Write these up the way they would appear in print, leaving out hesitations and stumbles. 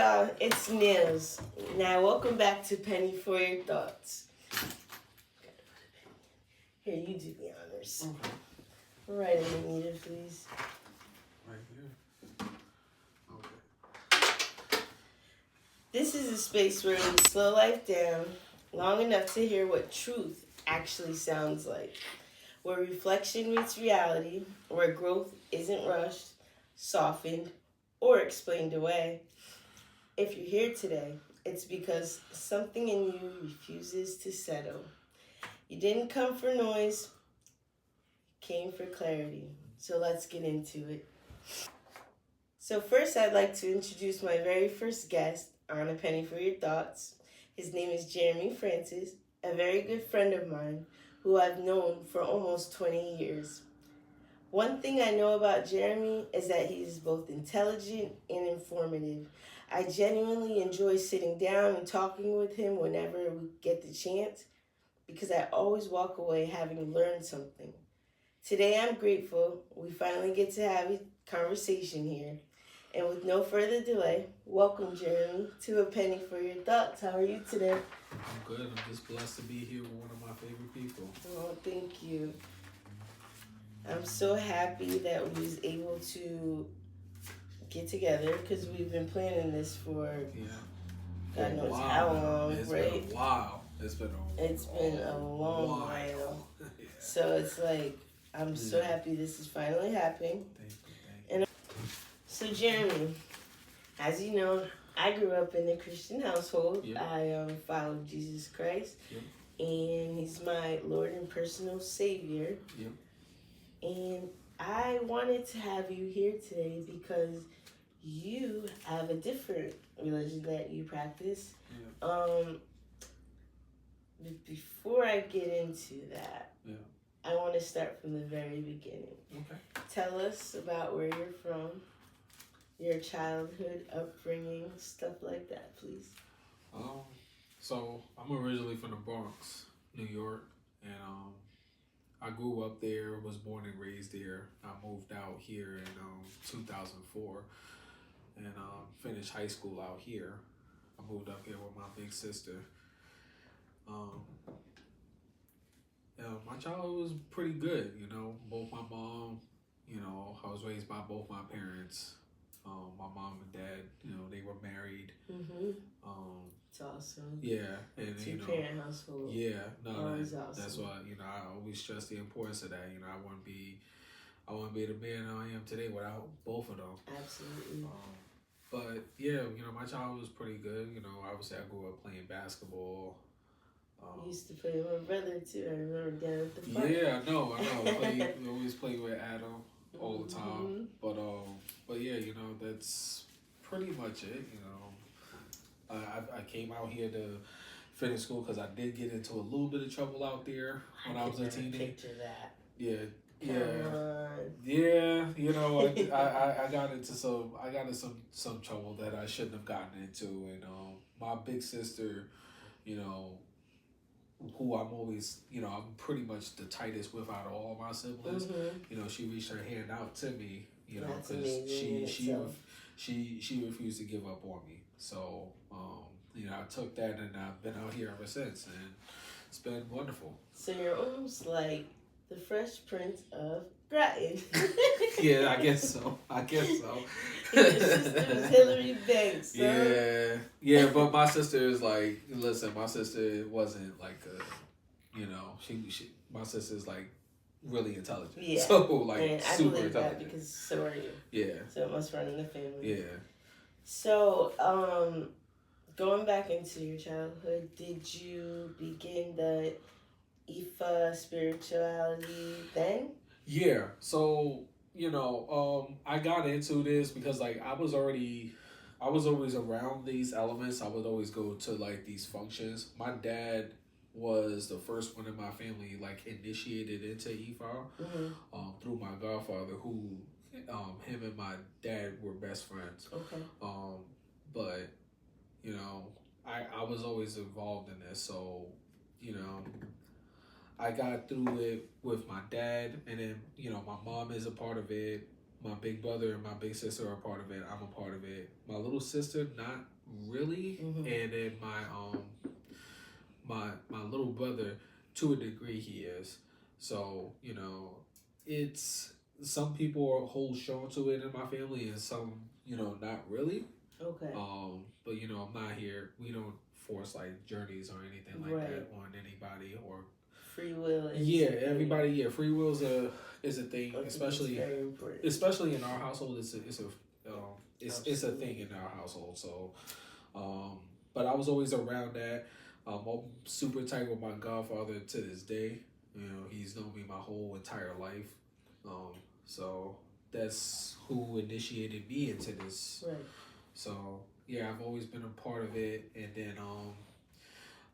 y'all, it's Nils. Now, welcome back to Penny for Your Thoughts. Here, you do the honors. Okay. Right in the meter, please. Right here. Okay. This is a space where we slow life down long enough to hear what truth actually sounds like, where reflection meets reality, where growth isn't rushed, softened, or explained away. If you're here today, it's because something in you refuses to settle. You didn't come for noise, you came for clarity. So let's get into it. So first, I'd like to introduce my very first guest on A Penny for Your Thoughts. His name is Jeremy Francis, a very good friend of mine who I've known for almost 20 years. One thing I know about Jeremy is that he is both intelligent and informative. I genuinely enjoy sitting down and talking with him whenever we get the chance because I always walk away having learned something. Today I'm grateful we finally get to have a conversation here. And with no further delay, welcome Jeremy to A Penny for Your Thoughts. How are you today? I'm good. I'm just blessed to be here with one of my favorite people. Oh, thank you. I'm so happy that we was able to get together because we've been planning this for God knows how long, It's right? been a while. It's been a long while. Yeah. So it's like I'm so happy this is finally happening. Thank you. So Jeremy, as you know, I grew up in a Christian household. Yep. I followed Jesus Christ, Yep. and He's my Lord and personal Savior. Yep. And I wanted to have you here today because you have a different religion that you practice. Yeah. Before I get into that, Yeah. I want to start from the very beginning. Okay. Tell us about where you're from, your childhood, upbringing, stuff like that, please. So I'm originally from the Bronx, New York, and I grew up there, was born and raised there. I moved out here in 2004 and finished high school out here. I moved up here with my big sister. My childhood was pretty good, both my mom, I was raised by both my parents. My mom and dad, they were married. Mm-hmm. It's awesome. Yeah, and Two-parent household. Yeah, no, awesome. That's why I always stress the importance of that. I wouldn't be the man I am today without both of them. Absolutely. But yeah, my childhood was pretty good. Obviously I grew up playing basketball. You used to play with my brother too. I remember down at the park. Yeah, I know. We always play with Adam all the time. But yeah, that's pretty much it. I came out here to finish school because I did get into a little bit of trouble out there when I was a teenager. Picture that. Yeah. Come on. Yeah, I got into some trouble that I shouldn't have gotten into, and my big sister, who I'm always, I'm pretty much the tightest with out of all my siblings. Mm-hmm. She reached her hand out to me, because she refused to give up on me. So, I took that and I've been out here ever since, and it's been wonderful. So you're almost like the Fresh Prince of Grattan. Yeah, I guess so. Your sister is Hillary Banks. So. Yeah, but my sister is like, listen, my sister wasn't like my sister is like really intelligent. Yeah. So like and I super believe intelligent. that because so are you. Yeah. So it must run in the family. Yeah. So, going back into your childhood, did you begin the Ifa spirituality then? Yeah. So, I got into this because like I was always around these elements. I would always go to like these functions. My dad was the first one in my family like initiated into Ifa through my godfather, who him and my dad were best friends. Okay. But I was always involved in this, so I got through it with my dad, and then my mom is a part of it. My big brother and my big sister are part of it. I'm a part of it. My little sister, not really. And then my little brother, to a degree, he is. So it's some people hold strong to it in my family, and some not really. Okay. But I'm not here. We don't force like journeys or anything like that on anybody or free will. Everybody. Yeah, free will is a thing, especially in our household. It's a thing in our household. So, but I was always around that. I'm super tight with my godfather to this day. He's known me my whole entire life. So that's who initiated me into this. Right. So yeah, I've always been a part of it, and then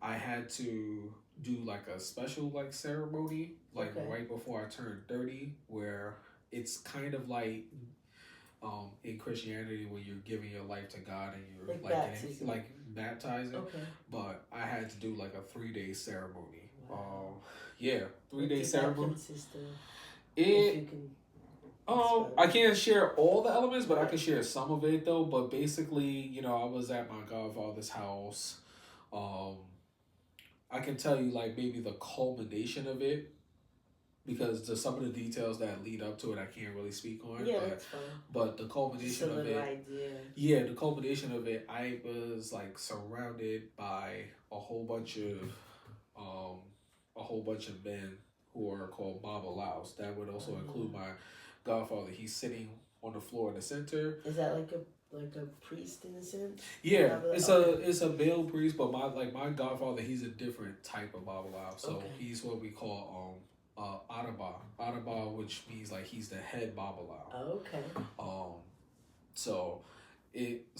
I had to do like a special like ceremony right before I turned 30, where it's kind of like in Christianity when you're giving your life to God and you're like baptizing. Okay. But I had to do like a 3-day ceremony. Wow. 3-day ceremony. I can't share all the elements, but I can share some of it though. But basically, I was at my godfather's house. I can tell you like maybe the culmination of it, because there's some of the details that lead up to it I can't really speak on. Yeah, that's fine. But the culmination of it. Idea. Yeah, the culmination of it, I was like surrounded by a whole bunch of men who are called Babalaos. That would also include my godfather. He's sitting on the floor in the center. Is that like a priest in a sense? Yeah, it's a male priest, but my godfather, he's a different type of Babalao. So he's what we call Adaba, which means like he's the head Babalao. Okay. So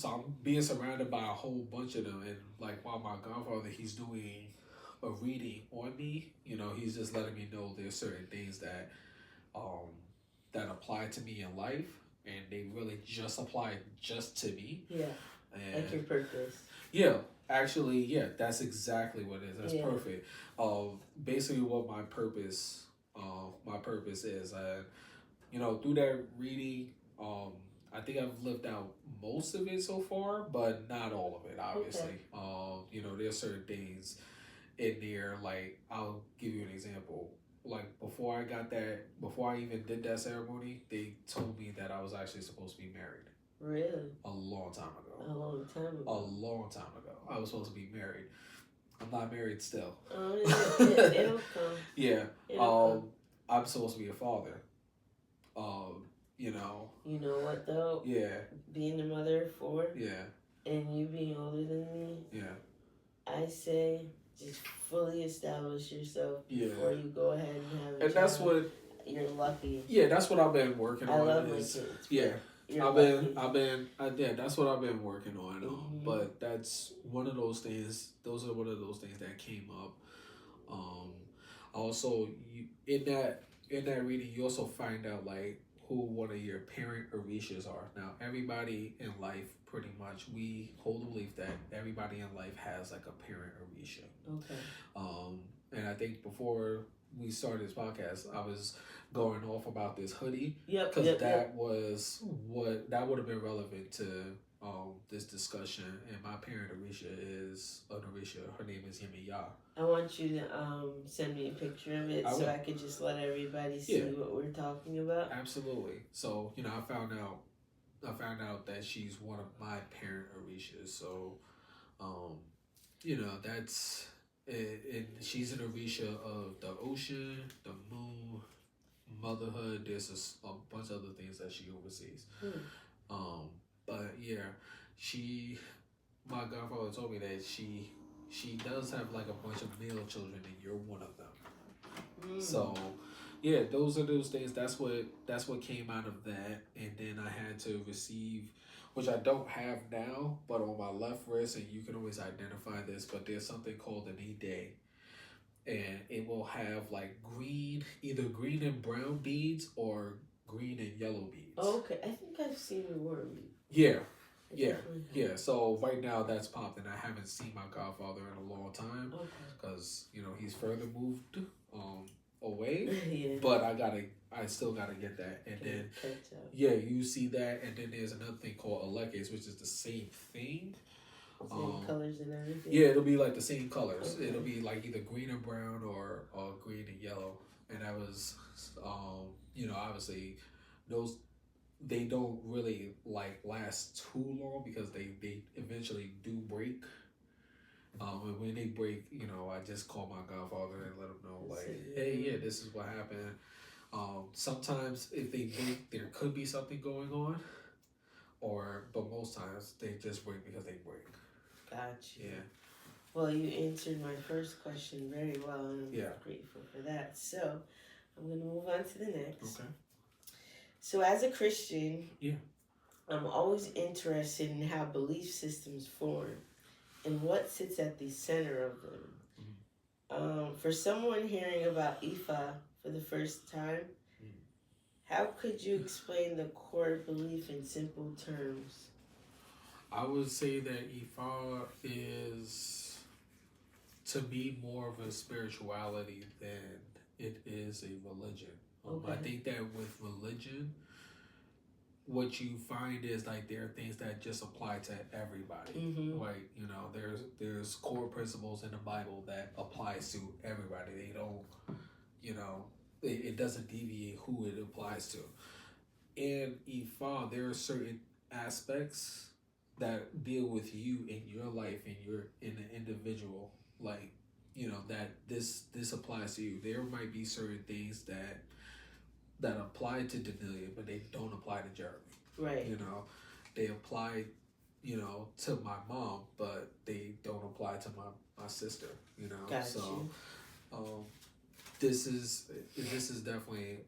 I'm being surrounded by a whole bunch of them, and like while my godfather, he's doing a reading on me, he's just letting me know there's certain things that apply to me in life, and they really just apply just to me. Yeah. And like your purpose. Yeah. Actually, yeah, that's exactly what it is. That's perfect. Basically what my purpose is. Through that reading, I think I've lived out most of it so far, but not all of it, obviously. Okay. There's certain things in there, like I'll give you an example. Like before I even did that ceremony, they told me that I was actually supposed to be married. Really? A long time ago. I was supposed to be married. I'm not married still. It'll come. Yeah. I'm supposed to be a father. You know what though? Yeah. Being a mother of 4. Yeah. And you being older than me. Yeah. I say just fully establish yourself before you go ahead and have a child. That's what you're lucky. Yeah, that's what I've been working on. I love my kids. Yeah. That's what I've been working on. Mm-hmm. But that's one of those things. Those are one of those things that came up. Also, in that reading, you also find out like who one of your parent orishas are. Now, everybody in life, pretty much, we hold the belief that everybody in life has like a parent orisha. Okay. And I think before we started this podcast, I was going off about this hoodie. Yep. Because that would have been relevant to this discussion. And my parent orisha is an orisha. Her name is Yemiya. I want you to send me a picture of it so I could just let everybody see what we're talking about. Absolutely. So I found out that she's one of my parent orishas. So that's it. She's an orisha of the ocean, the moon, motherhood. There's a bunch of other things that she oversees. But yeah, my godfather told me that she does have like a bunch of male children, and you're one of them. So yeah, those are those things. That's what came out of that. And then I had to receive, which I don't have now, but on my left wrist, and you can always identify this, but there's something called an ide. And it will have like either green and brown beads or green and yellow beads. Oh, okay. I think I've seen the word. Yeah. So right now that's popped, and I haven't seen my godfather in a long time because he's further moved away, Yeah. but I still gotta get that. And then, Catch up. yeah, you see that, and then there's another thing called Alekes, which is the same thing. Same colors and everything. Yeah, it'll be like the same colors. Okay. It'll be like either green and brown or green and yellow. And that was, obviously, those they don't really like last too long because they eventually do break. And when they break, I just call my godfather and let him know, like, hey, yeah, this is what happened. Sometimes if they break, there could be something going on, but most times they just break because they break. Gotcha. Yeah. Well, you answered my first question very well, and I'm grateful for that. So, I'm going to move on to the next. Okay. So, as a Christian, yeah, I'm always interested in how belief systems form and what sits at the center of them. For someone hearing about Ifa for the first time, how could you explain the core belief in simple terms? I would say that Ifa is, to me, more of a spirituality than it is a religion. I think that with religion, what you find is like there are things that just apply to everybody. Like, there's core principles in the Bible that applies to everybody. They don't, it doesn't deviate who it applies to. And Ifa, there are certain aspects that deal with you in your life and you're in an individual, like, that this applies to you. There might be certain things that apply to Danelia, but they don't apply to Jeremy. Right. They apply, to my mom, but they don't apply to my sister. Got so this is definitely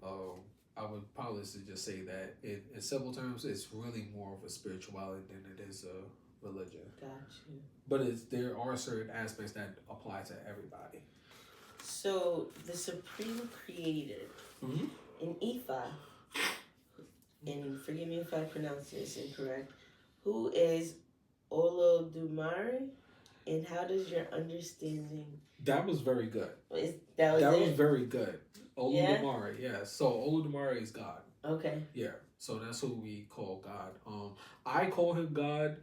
I would probably just say that in simple terms, it's really more of a spirituality than it is a religion. Gotcha. But there are certain aspects that apply to everybody. So the Supreme Creator in Ifa, and forgive me if I pronounce this incorrect, who is Olodumare, and how does your understanding? That was very good. That was very good. Olodumare, yeah. So Olodumare is God. Okay. Yeah. So that's who we call God. I call him God.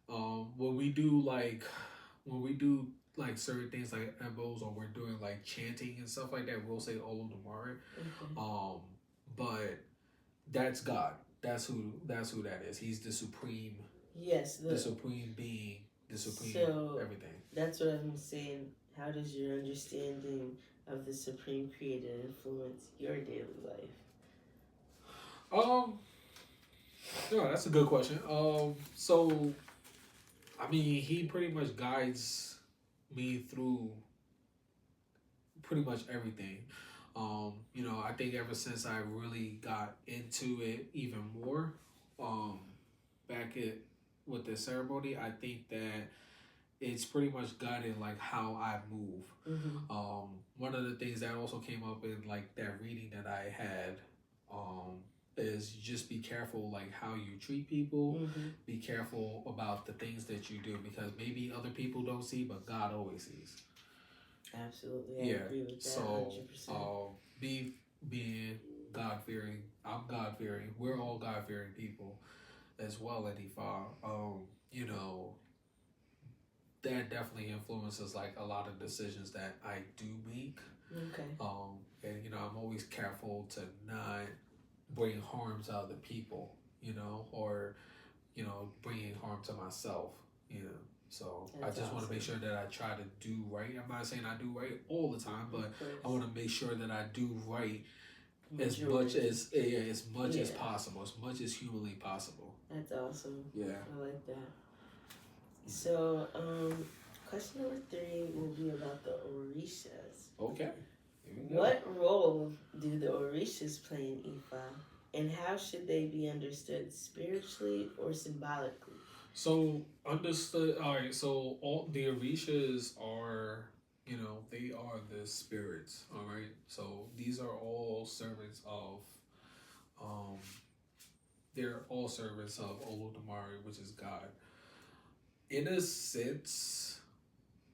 When we do certain things like embos, or we're doing like chanting and stuff like that, we'll say Olodumare. But that's God. That's who that is. He's the supreme. Yes. The supreme being. The supreme everything. That's what I'm saying. How does your understanding of the Supreme Creator influence your daily life? No, that's a good question. So, I mean, he pretty much guides me through pretty much everything. I think ever since I really got into it even more, with the ceremony, I think that it's pretty much guiding like how I move. One of the things that also came up in like that reading that I had, is just be careful like how you treat people. Be careful about the things that you do, because maybe other people don't see, but God always sees. Absolutely, I agree with that. So 100%. Being God fearing, I'm God fearing. We're all God fearing people as well at Ifa. That definitely influences like a lot of decisions that I do make. Okay. And I'm always careful to not bring harms out of the people, or bringing harm to myself, So that's I just want to make sure that I try to do right. I'm not saying I do right all the time, but I want to make sure that I do right as much as possible, as much as humanly possible. That's awesome. Yeah, I like that. So, question number 3 will be about the Orishas. Okay. What role do the Orishas play in Ifa, and how should they be understood, spiritually or symbolically? So understood. All right. So all the Orishas are, they are the spirits. All right. So these are all servants of, they're all servants of Olodumare, which is God. In a sense,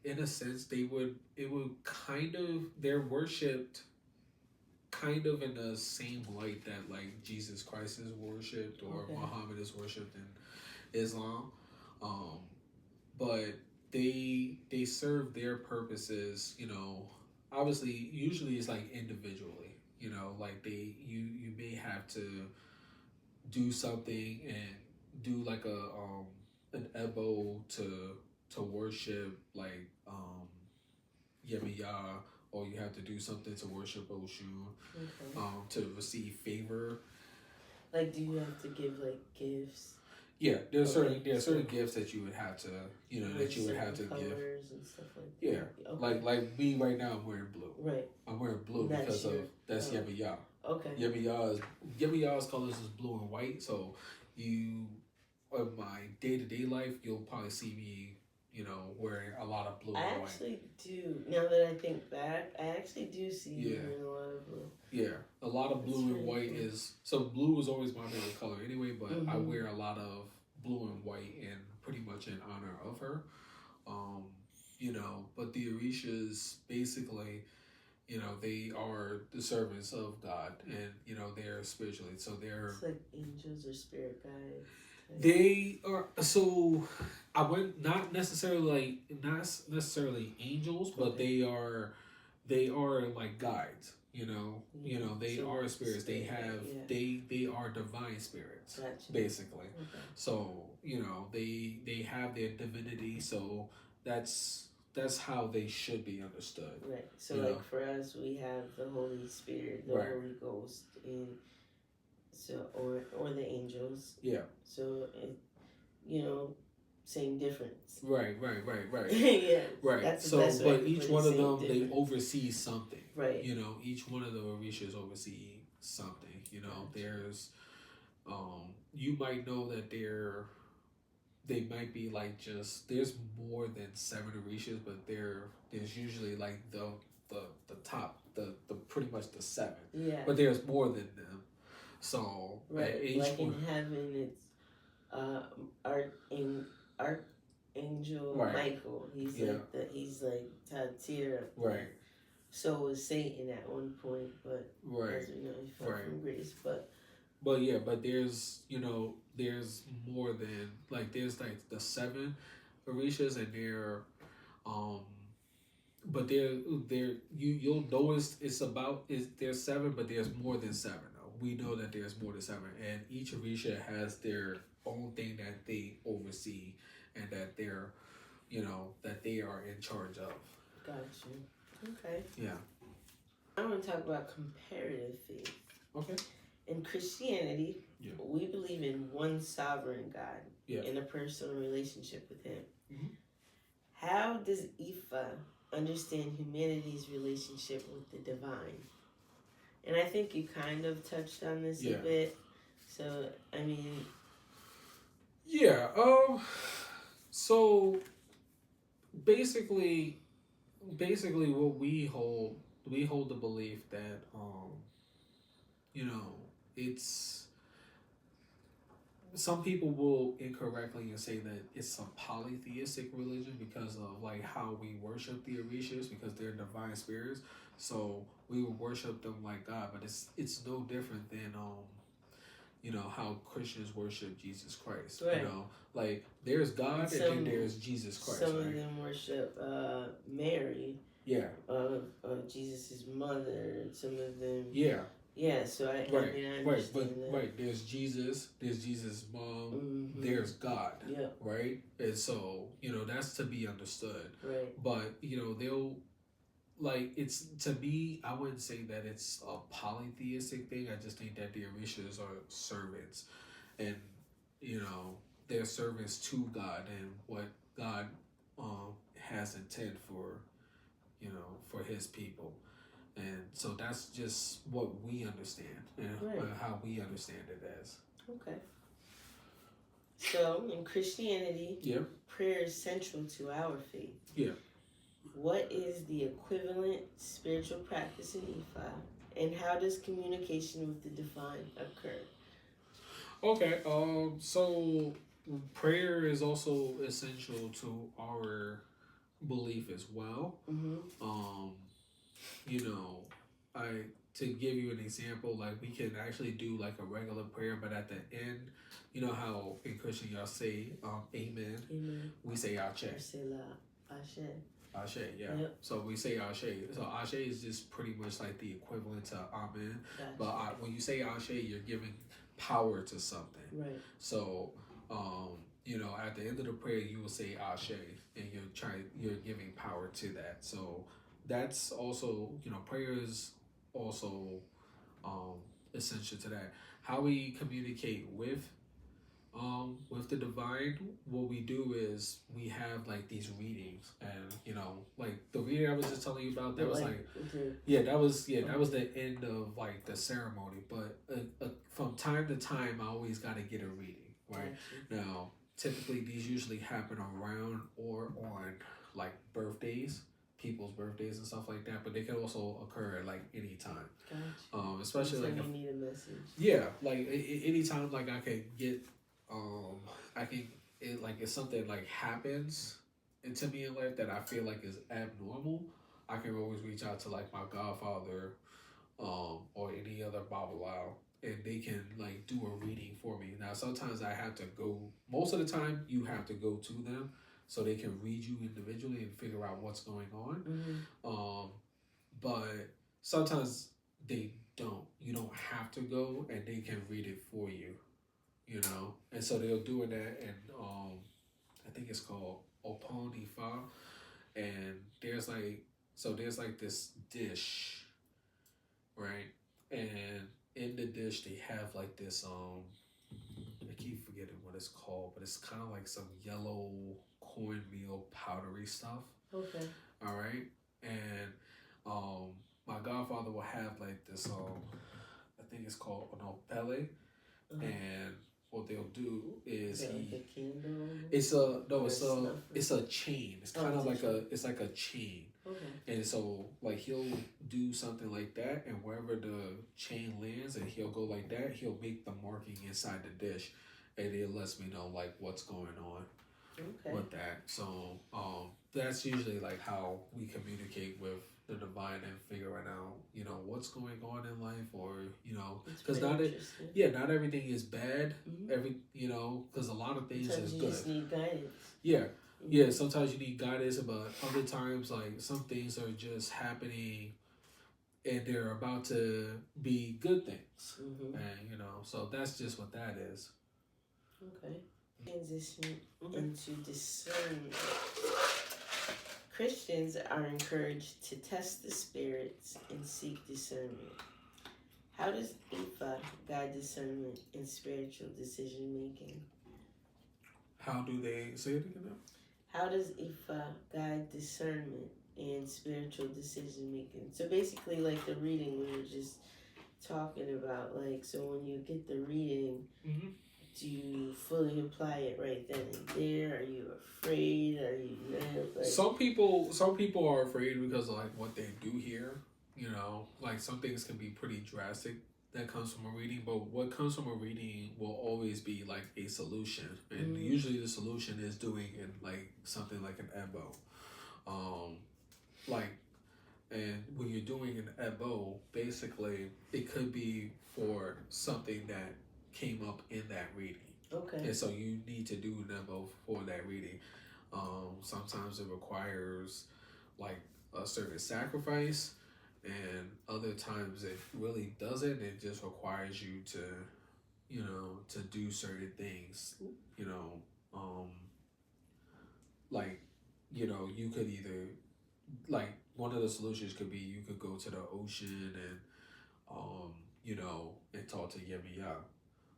it would kind of, they're worshipped kind of in the same light that like Jesus Christ is worshipped or Okay. Muhammad is worshipped in Islam, um, but they serve their purposes. You know, obviously, usually it's like individually. You know, like you may have to do something and do like an ebo to worship like Yemiya, or you have to do something to worship Oshun, Okay. to receive favor. Like, do you have to give like gifts? Yeah, there's Okay, certain so gifts that you would have to with that you would have to certain give. colors and stuff like Yeah, that. Okay. like me right now, I'm wearing blue. Right. I'm wearing blue That's because your- of that's oh. Yemiya. Okay. Yemiya's colors is blue and white. So you, in my day-to-day life, you'll probably see me, you know, wearing a lot of blue I and white. actually do. Now that I think back, I actually do see you Yeah. wearing a lot of blue. Yeah, a lot of That's blue and really white cool. is so blue is always my favorite color anyway. But I Mhm. wear a lot of blue and white and pretty much in honor of her. You know, but the Orishas basically, you know, they are the servants of God, and you know they're spiritually, so they're It's like angels or spirit guides. they are. So I went not necessarily angels, but Okay. they are like guides. You know they So are spirits. They spirit have guide, yeah. they are divine spirits, Gotcha. basically. Okay. So you know they have their divinity. So that's how they should be understood. Right. So You like know? for us, we have the Holy Spirit, the Right. Holy Ghost, and so or the angels. Yeah. So you know, same difference. Right. Yeah. Right. That's the So, best way but to each put it, one of same them, they difference. oversee something. Right. You know, each one of the Orishas oversee something. You know, Gotcha. there's, you might know that they might be like there's more than 7 Orishas, but there's usually like the top, the pretty much the 7. Yeah. But there's more than them. So, Right. each Like one, in heaven, it's Archangel Right. Michael. He's Yeah. he's like Tatir. Right. So was Satan at one point, but Right. as we know, he fell Right. from grace. But But there's there's more than like there's like the 7 Orishas, and they're but you'll notice there's 7, but there's more than 7 though. We know that there's more than 7, and each Orisha has their own thing that they oversee, and that they're that they are in charge of. got you. Okay. Yeah. I want to talk about comparative faith. Okay. In Christianity, Yeah. we believe in one sovereign God Yeah. in a personal relationship with Him. Mhm. How does Ifa understand humanity's relationship with the divine? And I think you kind of touched on this a Yeah. bit. So, I mean, Yeah. So basically what we hold the belief that it's some people will incorrectly say that it's a polytheistic religion because of like how we worship the Orishas, because they're divine spirits. So we would worship them like God, but it's no different than how Christians worship Jesus Christ. Right. Like there's God, and then there's Jesus Christ. Some right? of them worship Mary, Yeah. Jesus' mother. Some of them. Yeah. Yeah, so I understand that. Right. There's Jesus' mom, Mm-hmm. there's God. Yeah. Right? And so, that's to be understood. Right. But, they'll like it's to me, I wouldn't say that it's a polytheistic thing. I just think that the Orishas are servants, and they're servants to God and what God has intent for for His people. And so that's just what we understand, and Right. how we understand it as. Okay. So, in Christianity, Yeah. prayer is central to our faith. Yeah. What is the equivalent spiritual practice in Ifa, and how does communication with the divine occur? Okay. So prayer is also essential to our belief as well. Mm-hmm. I to give you an example, like we can actually do like a regular prayer, but at the end, you know how in Christian y'all say amen. Amen. We say Ashe. Ashe. Ashe, yeah. Yep. So we say Ashe. So Ashe is just pretty much like the equivalent to Amen. Gotcha. But when you say Ashe, you're giving power to something. Right. So, you know, at the end of the prayer, you will say Ashe, and you're giving power to that. So that's also, you know, prayer is also essential to that. How we communicate with the divine, what we do is we have like these readings, and you know, like the reading I was just telling you about, that was like that was the end of like the ceremony. But from time to time, I always got to get a reading, right? Now, typically these usually happen around or on like birthdays, people's birthdays and stuff like that, but they can also occur at like any time. Gotcha. Especially like you need a message. Yeah, like anytime like I can get I can if something like happens into me in life that I feel like is abnormal, I can always reach out to like my godfather or any other Babalao, and they can like do a reading for me. Now sometimes I have to go, most of the time you have to go to them so they can read you individually and figure out what's going on. But sometimes they don't. You don't have to go, and they can read it for you. You know, and so they'll do it that, and I think it's called Oponifa, and there's like this dish, right? And in the dish they have like this I keep forgetting what it's called, but it's kind of like some yellow cornmeal powdery stuff. Okay. All right, and my godfather will have like this I think it's called an opele, and what they'll do is like a candle. It's a chain. It's kind of like a chain. Okay. And so like he'll do something like that, and wherever the chain lands, and he'll go like that, he'll make the marking inside the dish, and it lets me know like what's going on with that. So that's usually like how we communicate with the divine and figuring out, you know, what's going on in life, or you know, because not everything is bad. You know, because a lot of things sometimes is you good. Just need guidance. Yeah, sometimes you need guidance, but other times like some things are just happening and they're about to be good things. And you know, so that's just what that is. Okay. Transition into discernment. Christians are encouraged to test the spirits and seek discernment. How does Ifa guide discernment in spiritual decision making? How do they say it again? How does Ifa guide discernment in spiritual decision making? So basically, like the reading we were just talking about, like, so when you get the reading, do you fully apply it right then and there? Are you afraid? Are you nervous? Like, some people are afraid because of like what they do here. You know, like some things can be pretty drastic that comes from a reading, but what comes from a reading will always be like a solution, and usually the solution is doing it like something like an ebo, and when you're doing an ebo, basically it could be for something that came up in that reading. Okay. And so you need to do an ebo for that reading. Sometimes it requires like a certain sacrifice, and other times it really doesn't. It just requires you to, you know, to do certain things. You know, like, you know, you could either, like, one of the solutions could be you could go to the ocean and, you know, and talk to Yemiya,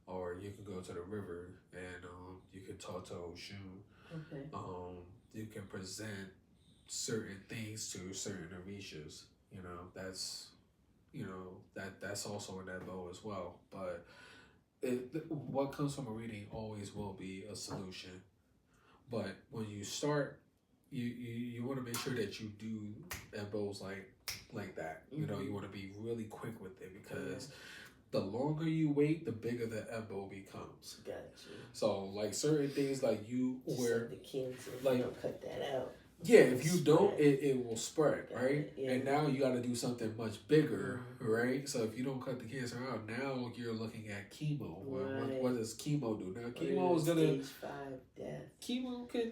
or you could go to the river and you could talk to Oshun. Okay. You can present certain things to certain orishas. You know, that's, you know, that's also in ebo as well. But what comes from a reading always will be a solution. But when you start, you want to make sure that you do ebos like that. You know, you want to be really quick with it, because the longer you wait, the bigger the ebo becomes. Gotcha. So like certain things like you just where like the cancer, like don't cut that out. Yeah, if you don't, it will spread, right? Yeah. And now you got to do something much bigger, right? So if you don't cut the cancer out, now you're looking at chemo. Right. What does chemo do? Now, chemo is gonna stage 5 death. Chemo can,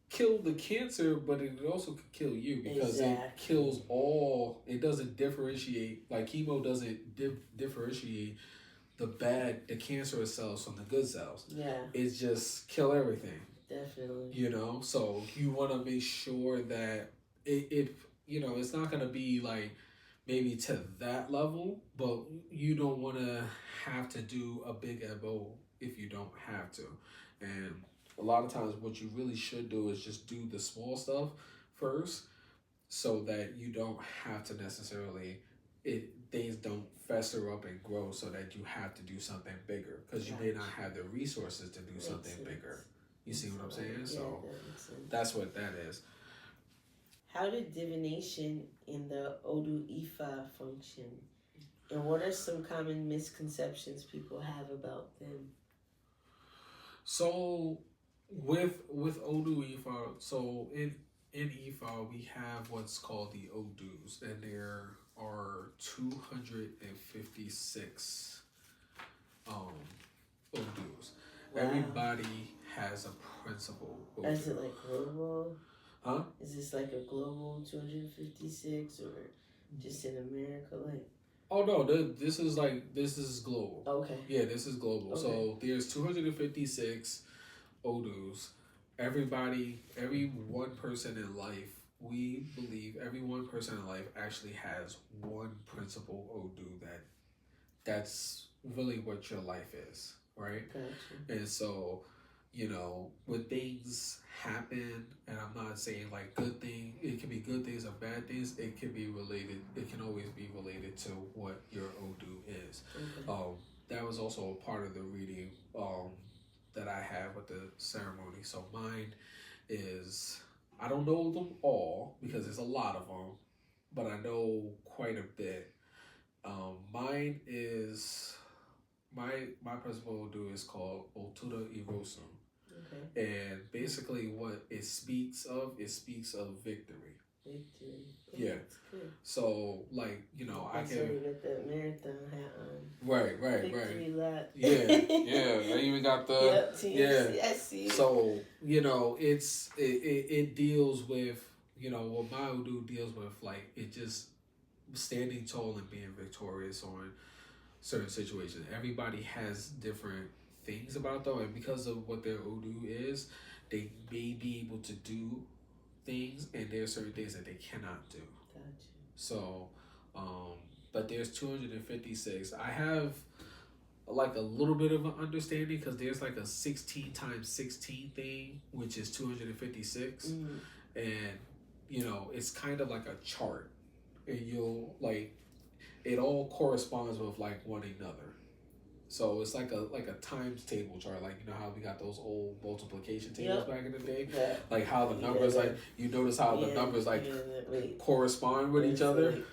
kill the cancer, but it also could kill you because it kills all. It doesn't differentiate. Like chemo doesn't differentiate the cancerous cells from the good cells. Yeah. It's just kill everything. Definitely. So you want to make sure that it's not going to be like maybe to that level, but you don't want to have to do a big MO if you don't have to. And a lot of times what you really should do is just do the small stuff first so that you don't have to necessarily things don't fester up and grow so that you have to do something bigger because you may not have the resources to do something bigger. You see what I'm saying? So that's what that is. How did divination in the Odu Ifa function? And what are some common misconceptions people have about them? So with Odu Ifa, so in Ifa we have what's called the Odus, and there are 256 Odus. Wow. Everybody has a principle. Odu. Is it like global? Huh? Is this like a global 256 or just in America? Like, oh no, this is global. Okay. Yeah, this is global. Okay. So there's 256 Odus. Every one person in life, we believe every one person in life actually has one principal Odu that's really what your life is, right? Gotcha. And so, when things happen, and I'm not saying like good thing, it can be good things or bad things. It can be related. It can always be related to what your Odu is. Okay. That was also a part of the reading that I had with the ceremony. So mine is, I don't know them all because there's a lot of them, but I know quite a bit. Mine is my principal Odu is called Otuda Irosum. Okay. And basically what it speaks of victory. Victory. Yeah. That's good. So like, I can. So you got the marathon hat on. Right. Victory lap. Yeah. I even got the. Yep, I see. So, it deals with, what my Odu deals with, like it just standing tall and being victorious on certain situations. Everybody has different things about them, and because of what their Odu is, they may be able to do things, and there are certain things that they cannot do. Gotcha. So, but there's 256. I have like a little bit of an understanding because there's like a 16 times 16 thing, which is 256, and it's kind of like a chart, and you'll like it all corresponds with like one another. So it's like a times table chart, like how we got those old multiplication tables back in the day, like how the numbers like you notice how the numbers like correspond with each other.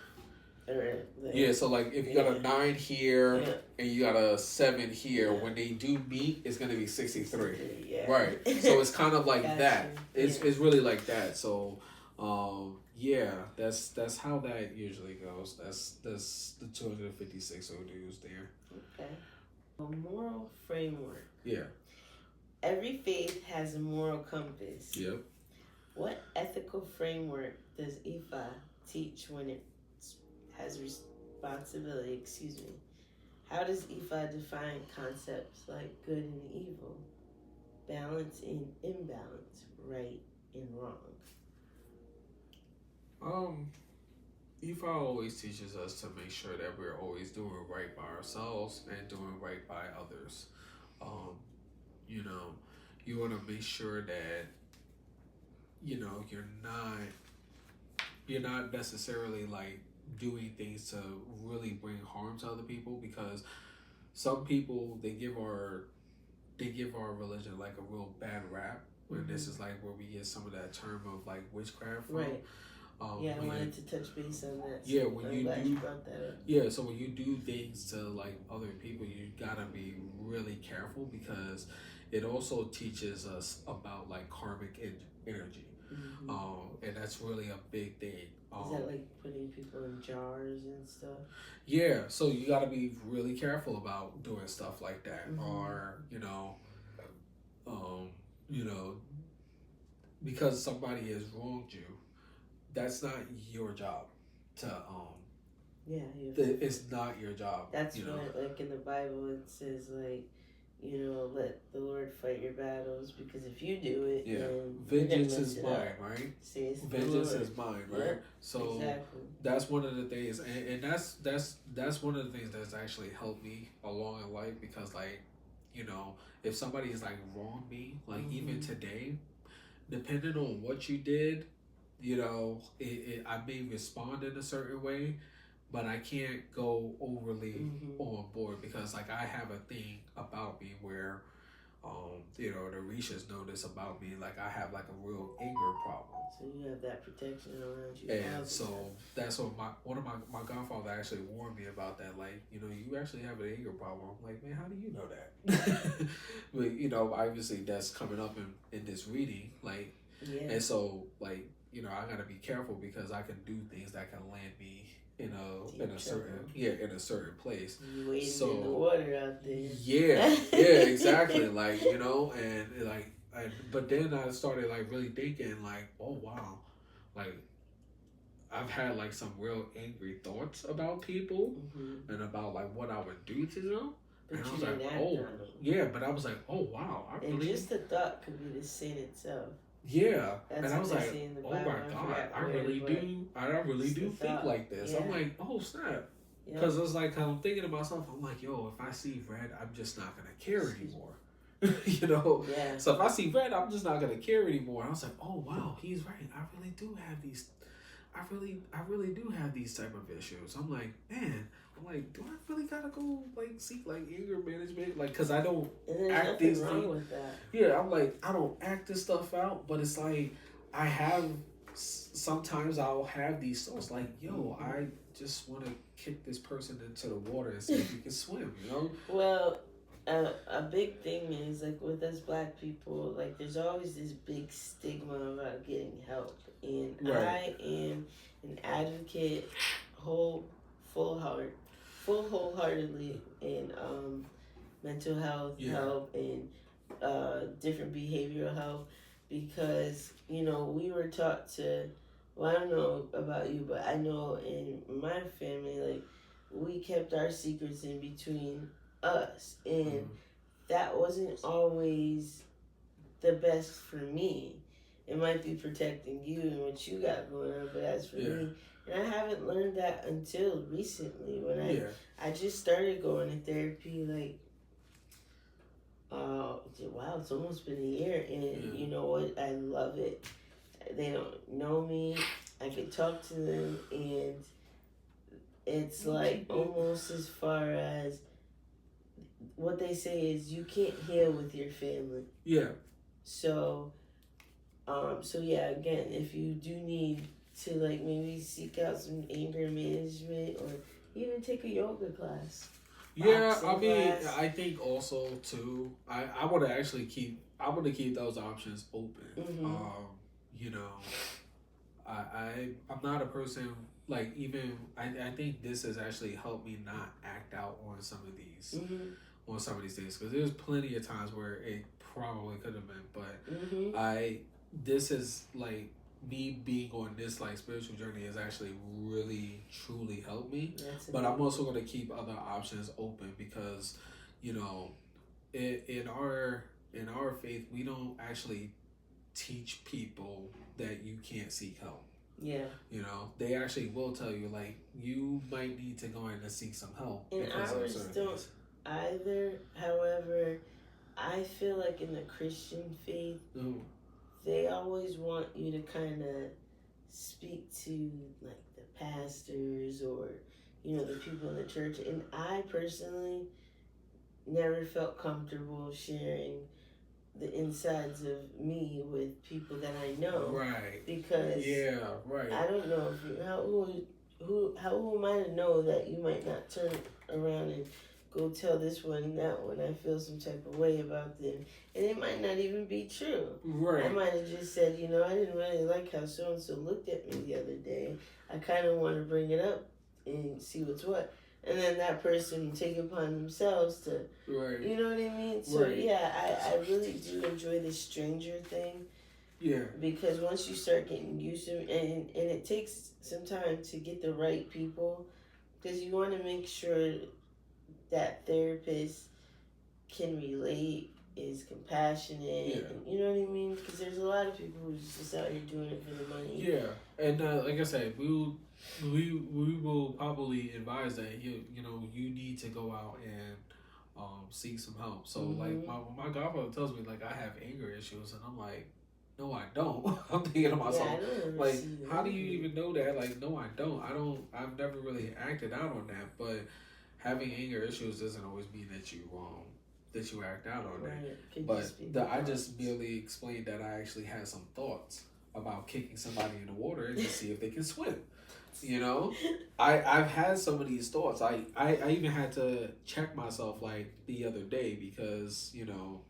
So like if you got a 9 here and you got a 7 here, when they do meet, it's gonna be 63. Right. So it's kind of like that. It's really like that. So that's how that usually goes. That's the 256 Odus there. Okay. A moral framework. Yeah. Every faith has a moral compass. Yep. What ethical framework does Ifa teach when it has responsibility? How does Ifa define concepts like good and evil, balance and imbalance, right and wrong? Ifa always teaches us to make sure that we're always doing right by ourselves and doing right by others. You want to make sure that you're not necessarily like doing things to really bring harm to other people, because some people they give our religion like a real bad rap, when this is like where we get some of that term of like witchcraft from. Right. I wanted to touch base on that. So when you brought that up. So when you do things to like other people, you gotta be really careful, because it also teaches us about like karmic energy. And that's really a big thing. Is that like putting people in jars and stuff? Yeah, so you got to be really careful about doing stuff like that, or um, you know, because somebody has wronged you, that's not your job to Yeah, it's not your job. That's what, like in the Bible, it says like, let the Lord fight your battles, because if you do it, then vengeance is mine, right? Vengeance is mine, right? Yep, so exactly. That's one of the things, and that's one of the things that's actually helped me along in life, because like, if somebody is like wronged me, like even today, depending on what you did, I may respond in a certain way, but I can't go overly on board, because like I have a thing about me where, the Rishas know this about me, like I have like a real anger problem. So you have that protection around you. And so that's what one of my godfather actually warned me about that. Like, you actually have an anger problem. I'm like, man, how do you know that? But obviously that's coming up in this reading. Like, and so like, I gotta be careful, because I can do things that can land me in a certain place. You wading in the water out there. Yeah, exactly. Like, and like, but then I started like really thinking like, oh wow, like I've had like some real angry thoughts about people and about like what I would do to them. But and I you was didn't like, act oh on them. yeah, but I was like, oh wow, and just the thought could be the sin itself. Yeah, That's and I was like, oh my god, I really do think like this. Yeah. I'm like, oh snap. Because it's like, I'm thinking to myself, I'm like, yo, if I see red, I'm just not going to care anymore. Yeah. So if I see red, I'm just not going to care anymore. I was like, oh, wow, he's right. I really do have these type of issues. I'm like, man, do I really got to go, like, seek, like, anger management? Like, because I don't act these things. With that. Yeah, I'm like, I don't act this stuff out, but it's like, sometimes I'll have these thoughts like, yo, I just want to kick this person into the water and see if he can swim, Well, a big thing is, like, with us black people, like, there's always this big stigma about getting help. And I am an advocate wholeheartedly in mental health help and different behavioral health, because, we were taught to, well, I don't know about you, but I know in my family, like, we kept our secrets in between us, and that wasn't always the best for me. It might be protecting you and what you got going on, but as for me, and I haven't learned that until recently, when I just started going to therapy, like, wow, it's almost been a year, and you know what, I love it. They don't know me, I can talk to them, and it's like almost as far as what they say is you can't heal with your family. Yeah. So yeah, again, if you do need to, like, maybe seek out some anger management, or even take a yoga class. Yeah, I mean, I think also too, I want to keep those options open. I'm not a person, like, even I think this has actually helped me not act out on some of these things, because there's plenty of times where it probably could have been, but this is like me being on this like spiritual journey has actually really truly helped me. But I'm also going to keep other options open, because in our faith, we don't actually teach people that you can't seek help. Yeah. They actually will tell you, like, you might need to go in and seek some help. And ours don't either. However, I feel like in the Christian faith, they always want you to kind of speak to, like, the pastors or, the people in the church. And I personally never felt comfortable sharing the insides of me with people that I know. Right. Because I don't know if how am I to know that you might not turn around and go tell this one and that one I feel some type of way about them. And it might not even be true. Right. I might have just said, you know, I didn't really like how so-and-so looked at me the other day. I kind of want to bring it up and see what's what. And then that person take it upon themselves to, Right. you know what I mean? So, Right. yeah, I really do enjoy the stranger thing. Yeah. Because once you start getting used to it, and it takes some time to get the right people, because you want to make sure that therapist can relate, is compassionate, Yeah. and, you know what I mean? Because there's a lot of people who's just out here doing it for the money. Yeah, and like I said, we will probably advise that you need to go out and seek some help. So like my godfather tells me like I have anger issues, and I'm like, no, I don't. I'm thinking to myself, like, how do you even know that? Like, no, I don't. I've never really acted out on that, but having anger issues doesn't always mean that you act out on that. But I just merely explained that I actually had some thoughts about kicking somebody in the water and just see if they can swim. You know, I've had some of these thoughts. I even had to check myself like the other day because, you know,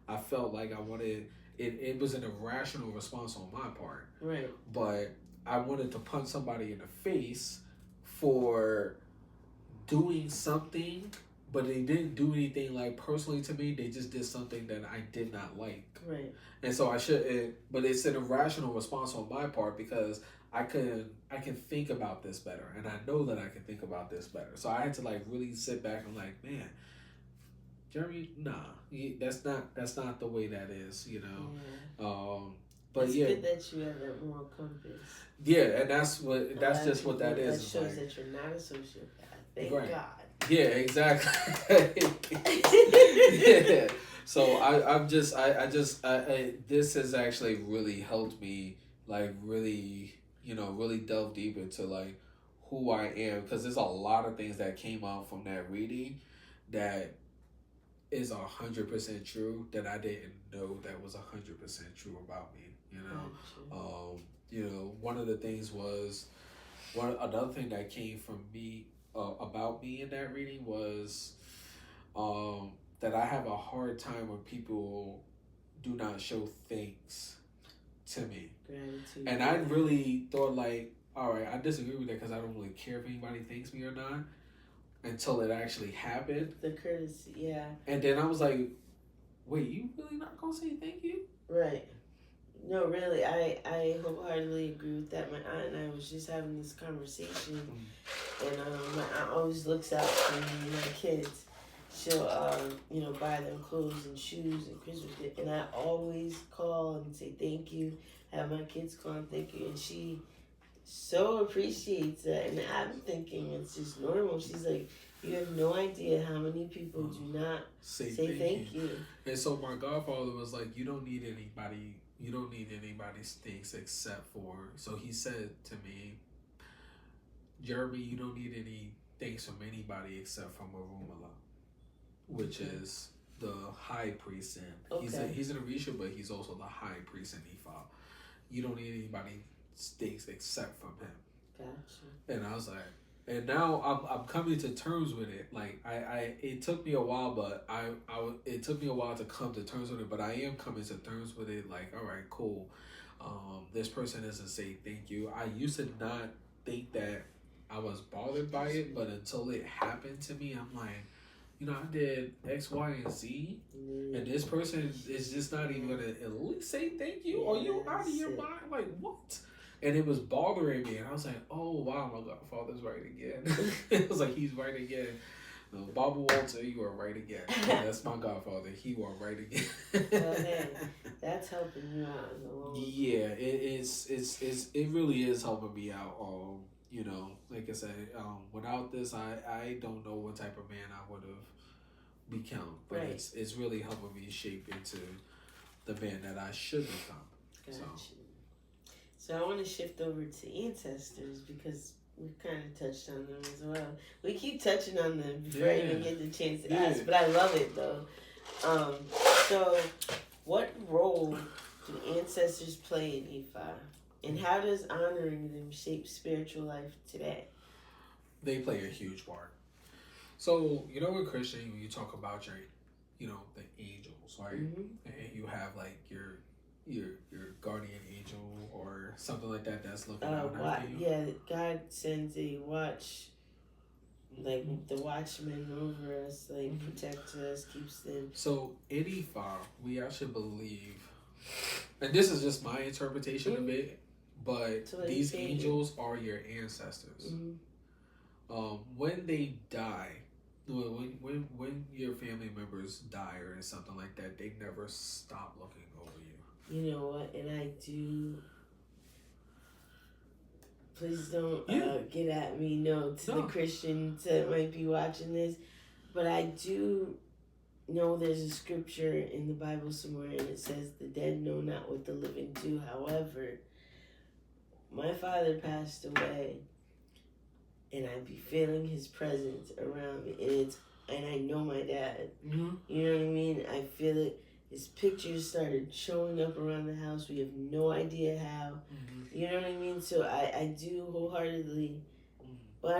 I felt like I wanted it was an irrational response on my part. Right. But I wanted to punch somebody in the face for doing something, but they didn't do anything like personally to me. They just did something that I did not like. Right. And so but it's an irrational response on my part because I can think about this better, and I know that I can think about this better. So I had to like really sit back and like, man, Jeremy, nah, that's not the way that is, you know. Yeah. But it's yeah, good that you have that moral compass. Yeah, and that's just what that is. That shows like, that you're not a sociopath. Thank right. God. Yeah, exactly. Yeah. So I this has actually really helped me like really delve deep into like who I am, because there's a lot of things that came out from that reading that is 100% true that I didn't know that was 100% true about me. One of the things was another thing that came from me about me in that reading was that I have a hard time when people do not show thanks to me. Gratitude. And I really thought like, all right, I disagree with that because I don't really care if anybody thanks me or not until it actually happened. The courtesy, yeah. And then I was like, wait, you really not gonna say thank you? Right. No, really, I wholeheartedly agree with that. My aunt and I was just having this conversation, and my aunt always looks out for me and my kids. She'll, buy them clothes and shoes and Christmas gifts, and I always call and say thank you. Have my kids call and thank you, and she so appreciates that. And I'm thinking it's just normal. She's like, you have no idea how many people do not say thank you. And so my godfather was like, you don't need anybody's thanks except for, so he said to me, Jeremy, you don't need any thanks from anybody except from Arumala, which is the high priest in. Okay. He's an Orisha, but he's also the high priest in Ifa. You don't need anybody's thanks except from him. Gotcha. And I was like, and now I'm coming to terms with it. Like it took me a while, but it took me a while to come to terms with it. But I am coming to terms with it. Like, all right, cool. This person doesn't say thank you. I used to not think that I was bothered by it, but until it happened to me, I'm like, I did X, Y, and Z, and this person is just not even gonna at least say thank you. Are you out of your mind? Like, what? And it was bothering me, and I was like, oh, wow, my godfather's right again. It was like, he's right again. No, Bobby Walter, you are right again. That's my godfather. He are right again. Well, hey, that's helping you out in the long run. Yeah, it really is helping me out. Like I said, without this, I don't know what type of man I would have become. But right. it's really helping me shape into the man that I should become. Gotcha. So I want to shift over to ancestors because we've kind of touched on them as well. We keep touching on them before I even get the chance to ask, but I love it though. So what role do ancestors play in Ifa? And how does honoring them shape spiritual life today? They play a huge part. So you know, with Christian, when you talk about your, the angels, right? Mm-hmm. And you have like your guardian angel or something like that that's looking out after you. Yeah, God sends a watch, like the watchman over us, like protects us, keeps them. So any file, we actually believe, and this is just my interpretation of it, but these angels are your ancestors. When they die, when your family members die or something like that, they never stop looking over you. You know what? And I do. Please don't get at me, no, the Christians that might be watching this. But I do know there's a scripture in the Bible somewhere and it says, the dead know not what the living do. However, my father passed away and I'd be feeling his presence around me. And I know my dad. Mm-hmm. You know what I mean? I feel it. His pictures started showing up around the house. We have no idea how. You know what I mean? So I do wholeheartedly, but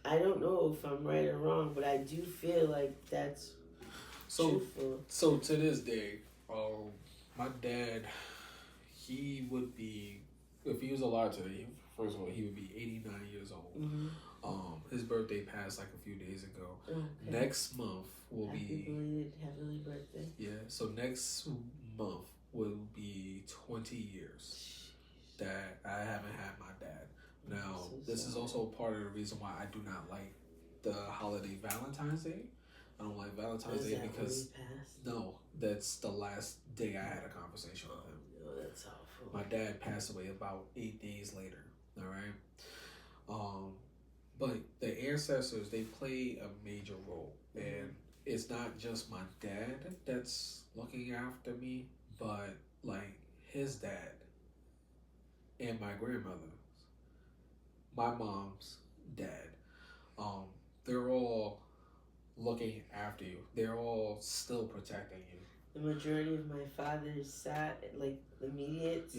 I don't know if I'm right or wrong, but I do feel like that's truthful. So to this day, my dad, he would be, if he was alive today, first of all, he would be 89 years old. Mm-hmm. His birthday passed like a few days ago. Okay. Next month will be heavenly birthday. Yeah, so next month will be 20 years that I haven't had my dad. Now, this is also part of the reason why I do not like the holiday Valentine's Day. I don't like Valentine's Day because no, that's the last day I had a conversation with him. No, that's awful. My dad passed away about 8 days later. All right. But the ancestors, they play a major role, and it's not just my dad that's looking after me, but like his dad and my grandmother, my mom's dad. They're all looking after you. They're all still protecting you. The majority of my father's side, like immediate,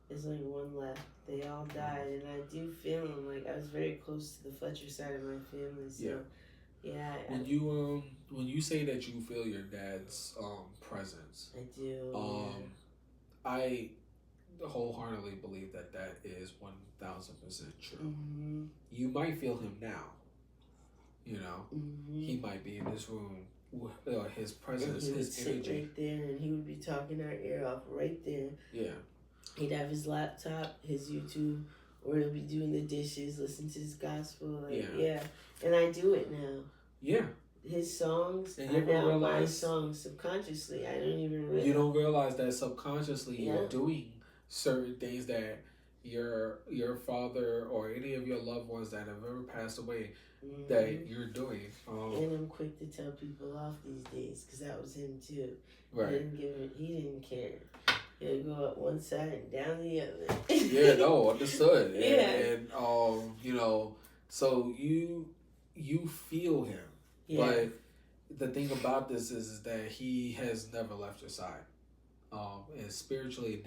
there's only one left. They all died, and I do feel them. Like I was very close to the Fletcher side of my family. So yeah. When you say that you feel your dad's presence, I do. I wholeheartedly believe that is 1,000% true. Mm-hmm. You might feel him now. You know, he Mm-hmm. might be in this room. His presence, and he his would energy, sit right there, and he would be talking our ear off right there. Yeah. He'd have his laptop, his YouTube, or he'll be doing the dishes, listen to his gospel. Like, yeah. And I do it now. Yeah. His songs and are now my songs subconsciously. I don't even realize. You don't realize that subconsciously you're doing certain things that your father or any of your loved ones that have ever passed away that you're doing. And I'm quick to tell people off these days because that was him too. Right. He didn't care. He'll go up one side and down the other. Yeah, no, understood. Yeah. And so you feel him. Yeah. But the thing about this is that he has never left your side. And spiritually,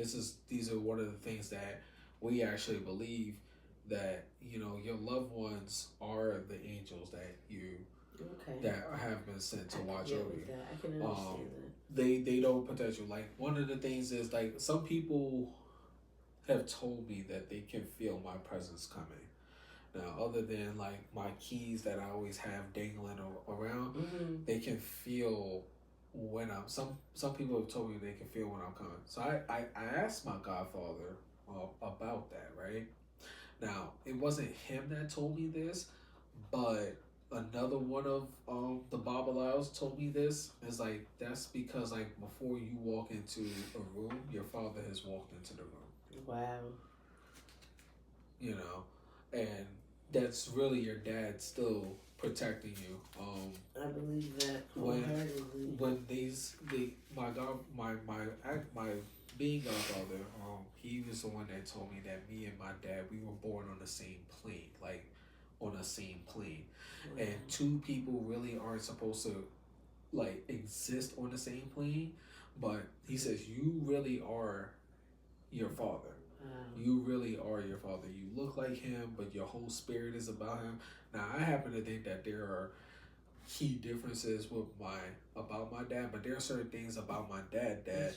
these are one of the things that we actually believe, that your loved ones are the angels that that have been sent to watch over you. I can understand that. They don't protect you. Like, one of the things is, like, some people have told me that they can feel my presence coming. Now, other than like my keys that I always have dangling around, they can feel when I'm. Some people have told me they can feel when I'm coming. So I asked my godfather about that. Right now, it wasn't him that told me this, but another one of the Babalas told me this. It's like, that's because, like, before you walk into a room, your father has walked into the room. Wow. And that's really your dad still protecting you. I believe that wholeheartedly. When my being godfather, he was the one that told me that me and my dad, we were born on the same plane, like on the same plane. Wow. And two people really aren't supposed to like exist on the same plane, but he says you really are your father. You really are your father. You look like him, but your whole spirit is about him. Now, I happen to think that there are key differences with about my dad, but there are certain things about my dad that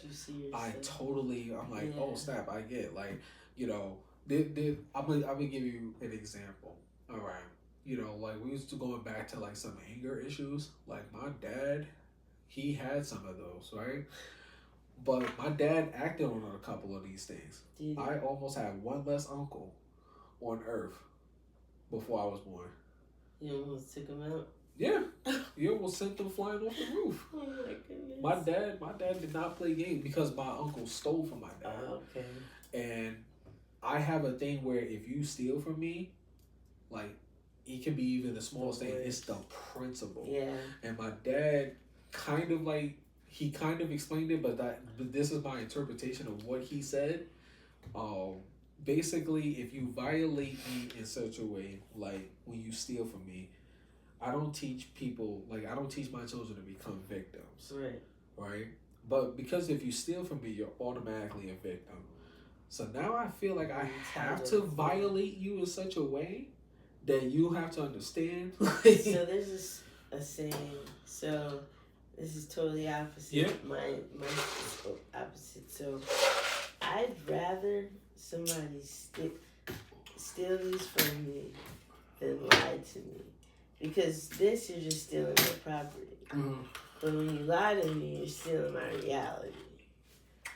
I totally, I'm like, oh snap, I get, like, you know, I'm gonna give you an example. All right, you know, like we used to going back to like some anger issues. Like my dad, he had some of those, right? But my dad acted on a couple of these things. I almost had one less uncle on Earth before I was born. You almost took him out? Yeah. You almost sent them flying off the roof. Oh my goodness. My dad did not play games because my uncle stole from my dad. Okay. And I have a thing where if you steal from me, like it can be even the smallest thing. It's the principle. Yeah. And my dad kind of like he kind of explained it, but this is my interpretation of what he said. Basically, if you violate me in such a way, like when you steal from me, I don't teach my children to become victims. Right. Right? But because if you steal from me, you're automatically a victim. So now I feel like I have to violate you in such a way that you have to understand. So there's a saying. So this is totally opposite. Yeah. My opposite. So I'd rather somebody steal these from me than lie to me, because this you're just stealing my property. Mm-hmm. But when you lie to me, you're stealing my reality.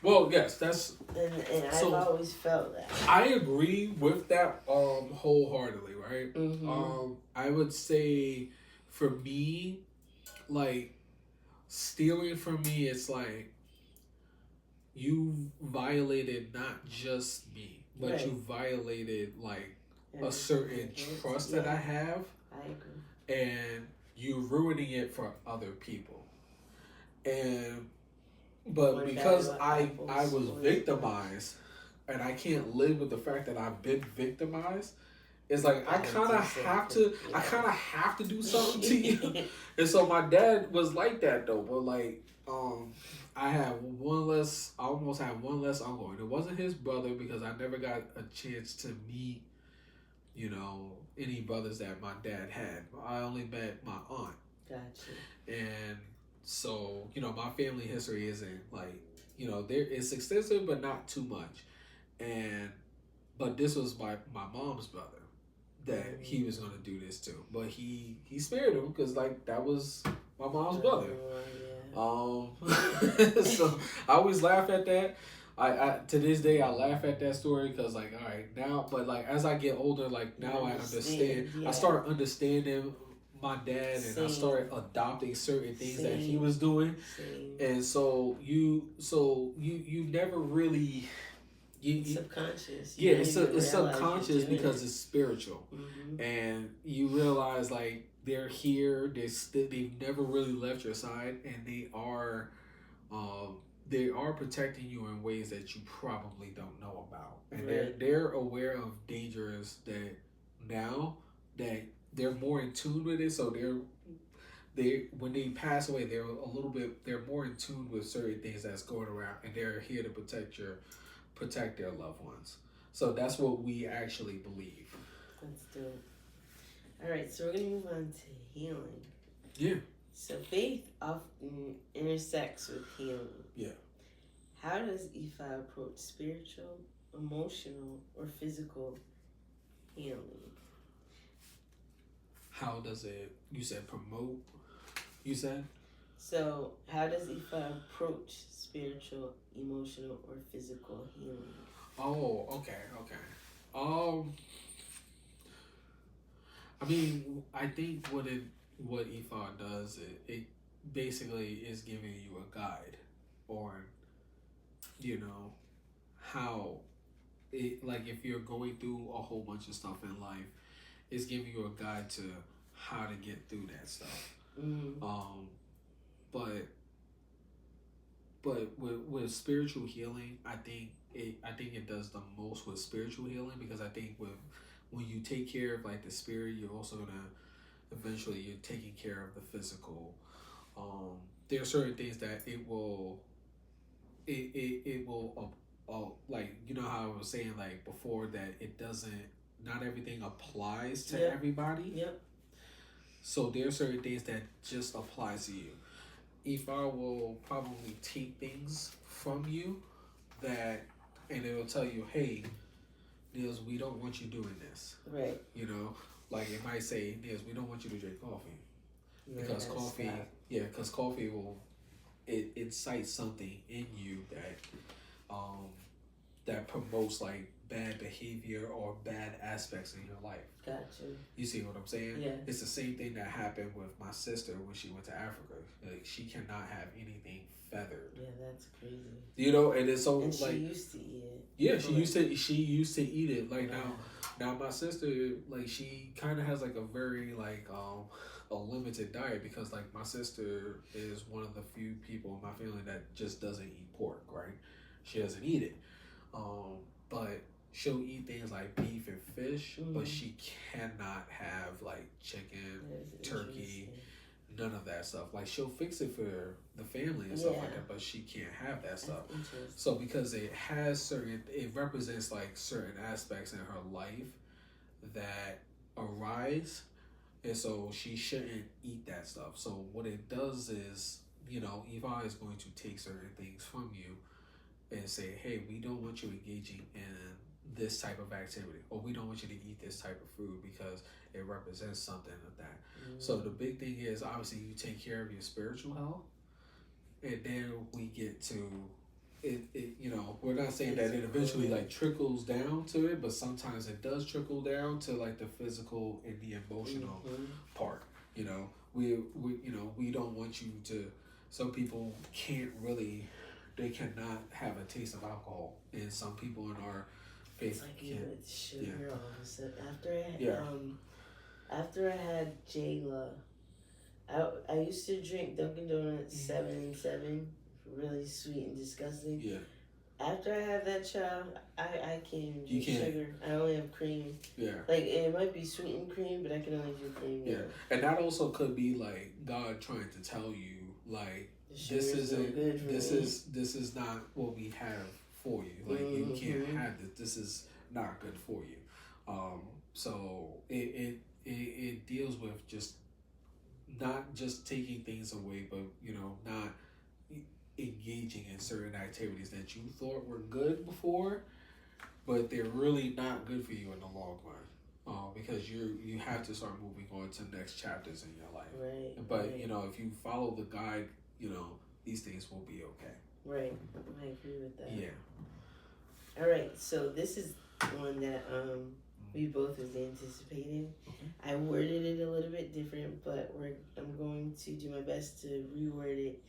Well, yes, that's and I've always felt that. I agree with that wholeheartedly, right? Mm-hmm. I would say for me, like stealing from me, it's like you violated not just me, but right. You violated like a certain trust that I have. I agree. And you ruining it for other people. But because I was victimized and I can't live with the fact that I've been victimized, it's like I kind of have to do something to you. And so my dad was like that though, but like I almost had one less uncle, and it wasn't his brother because I never got a chance to meet, you know, any brothers that my dad had. I only met my aunt. Gotcha. And so, you know, my family history isn't like, you know, it's extensive, but not too much. But this was my mom's brother that he was going to do this to. But he spared him because, like, that was my mom's brother. Yeah. So I always laugh at that. I to this day I laugh at that story because like, all right, now, but like as I get older, like now I understand. Yeah. I start understanding my dad, and I started adopting certain things that he was doing. And so you never really subconscious. Yeah, it's subconscious because it's spiritual. Mm-hmm. And you realize like they're here. They've never really left your side, and they are protecting you in ways that you probably don't know about. And right. they're aware of dangers that now that they're more in tune with it. So they when they pass away, they're more in tune with certain things that's going around, and they're here to protect their loved ones. So that's what we actually believe. That's dope. All right, so we're gonna move on to healing. Yeah. So faith often intersects with healing. Yeah. How does Ifa approach spiritual, emotional, or physical healing? How does it, you said promote, you said? So how does Ifa approach spiritual, emotional, or physical healing? Oh, okay. I mean, I think what Ifa does, it basically is giving you a guide on, you know, how it, like if you're going through a whole bunch of stuff in life, it's giving you a guide to how to get through that stuff. Mm-hmm. But with spiritual healing, I think it does the most with spiritual healing, because I think when you take care of like the spirit, you're also gonna eventually you're taking care of the physical. There are certain things that it will like, you know how I was saying like before that it doesn't, not everything applies to everybody. Yep. So there are certain things that just apply to you. If I will probably take things from you that, and it'll tell you, hey, Niels, we don't want you doing this. Right. You know, like it might say, Niels, we don't want you to drink coffee. Right, Because coffee, because coffee will, it incites something in you that, um, that promotes like bad behavior or bad aspects in your life. Gotcha. You see what I'm saying? Yeah. It's the same thing that happened with my sister when she went to Africa. Like she cannot have anything feathered. Yeah, that's crazy. You know, and it's so and like she used to eat it. yeah, she used to eat it. Like now my sister, like she kind of has like a very like a limited diet because like my sister is one of the few people in my family that just doesn't eat pork. Right? She doesn't eat it. But she'll eat things like beef and fish, but she cannot have like chicken, turkey, none of that stuff. Like she'll fix it for the family and stuff like that, but she can't have that stuff. So because it represents like certain aspects in her life that arise, and so she shouldn't eat that stuff. So what it does is, you know, Eva is going to take certain things from you and say, hey, we don't want you engaging in this type of activity, or we don't want you to eat this type of food because it represents something of that. So the big thing is obviously you take care of your spiritual health, and then we get to it. You know, we're not saying that it eventually like trickles down to it, but sometimes it does trickle down to like the physical and the emotional part. You know, we we don't want you to. Some people can't really. They cannot have a taste of alcohol, and some people in our faith like can't. With sugar all of a sudden. After I had Jayla, I used to drink Dunkin' Donuts 7 and 7, really sweet and disgusting. Yeah. After I have that child, I can't even drink can't. sugar. I only have cream. Yeah. Like it might be sweetened cream, but I can only do cream. Yeah, and that also could be like God trying to tell you like this isn't this is not what we have for you. Like you can't have this. This is not good for you. So it deals with just not just taking things away, but you know not engaging in certain activities that you thought were good before, but they're really not good for you in the long run. Because you have to start moving on to next chapters in your life. Right. But you know, if you follow the guide, you know, these things will be okay. Right. I agree with that. Yeah. All right. So this is one that we both was anticipating. Okay. I worded it a little bit different, but I'm going to do my best to reword it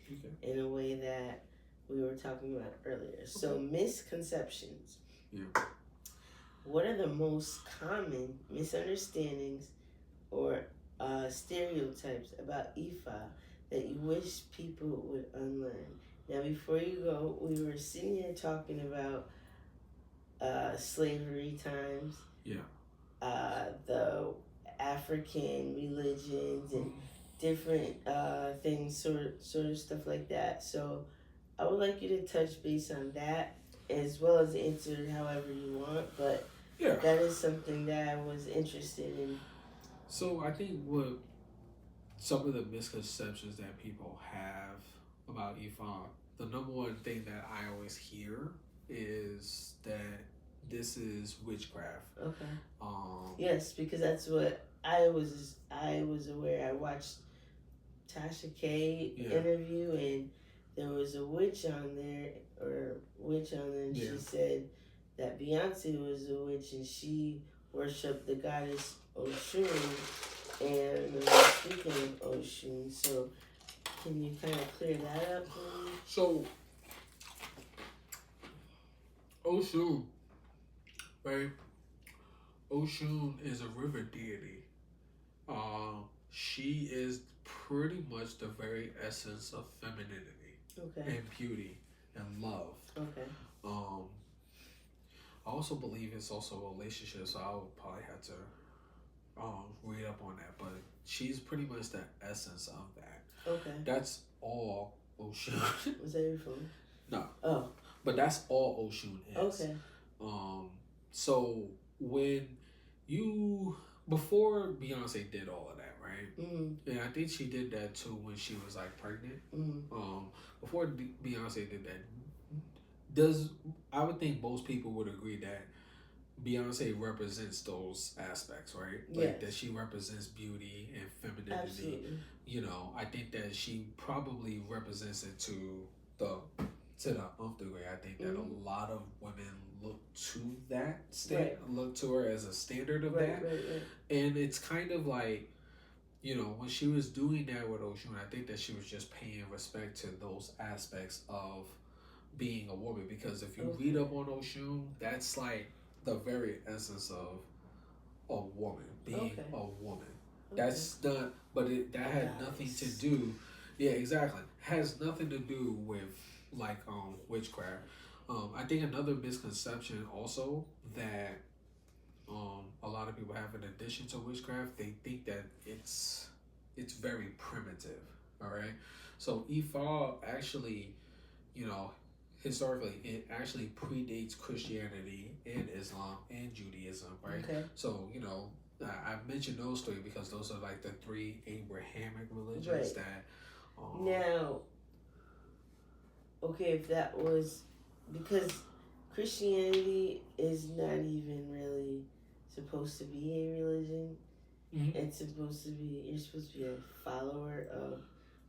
in a way that we were talking about earlier. Okay. So misconceptions. Yeah. What are the most common misunderstandings or stereotypes about Ifa that you wish people would unlearn? Now, before you go, we were sitting here talking about slavery times. Yeah. The African religions and different things, sort of stuff like that. So I would like you to touch base on that as well as answer it however you want, but that is something that I was interested in. So I think what some of the misconceptions that people have about Ifa, the number one thing that I always hear is that this is witchcraft. Okay. Yes, because that's what I was aware. I watched Tasha K interview, and there was a witch on there, and she said that Beyonce was a witch, and she worshipped the goddess Oshun, and speaking of Oshun, so can you kind of clear that up for me? So, Oshun, right? Oshun is a river deity. She is pretty much the very essence of femininity and beauty and love. Okay. I also believe it's also a relationship, so I would probably have to read up on that. But she's pretty much the essence of that. Okay. That's all Oshun. Was that your phone? No. Oh. But that's all Oshun is. Okay. So when before Beyonce did all of that, right? right? Mm-hmm. And I think she did that too when she was like pregnant. Mm-hmm. Before Beyonce did that, does I would think most people would agree that Beyonce represents those aspects, right? Like that Yes. she represents beauty and femininity. Absolutely. You know, I think that she probably represents it the to the nth degree. I think that Mm-hmm. a lot of women look to that Right. look to her as a standard of Right, that. right, right. And it's kind of like, you know, when she was doing that with Oshun, I think that she was just paying respect to those aspects of being a woman. Because if you read up on Oshun, that's like the very essence of a woman, being a woman. That's not, but that had nothing to do. Yeah, exactly. Has nothing to do with like witchcraft. I think another misconception also that a lot of people have in addition to witchcraft, they think that it's very primitive. All right, so Ifa actually, you know, historically it actually predates Christianity and Islam and Judaism, right? Okay. So you know, I mentioned those three because those are like the three Abrahamic religions Right. that. Now, okay, if that was because Christianity is not even really supposed to be a religion. Mm-hmm. It's supposed to be, you're supposed to be a follower of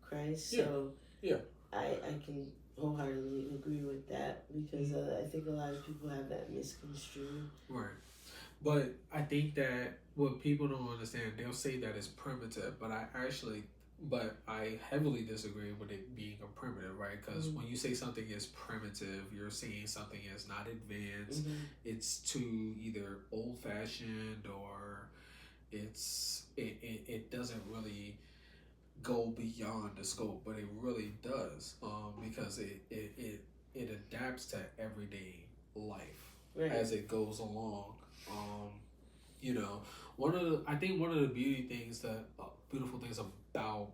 Christ. Yeah. So Yeah. I can wholeheartedly agree with that because I think a lot of people have that misconstrued. Right. But I think that what people don't understand, they'll say that it's primitive, but I heavily disagree with it being a primitive, right? Because when you say something is primitive, you're saying something is not advanced. Mm-hmm. It's too either old fashioned or it doesn't really go beyond the scope, but it really does, because it adapts to everyday life as it goes along. You know, I think one of the beautiful things about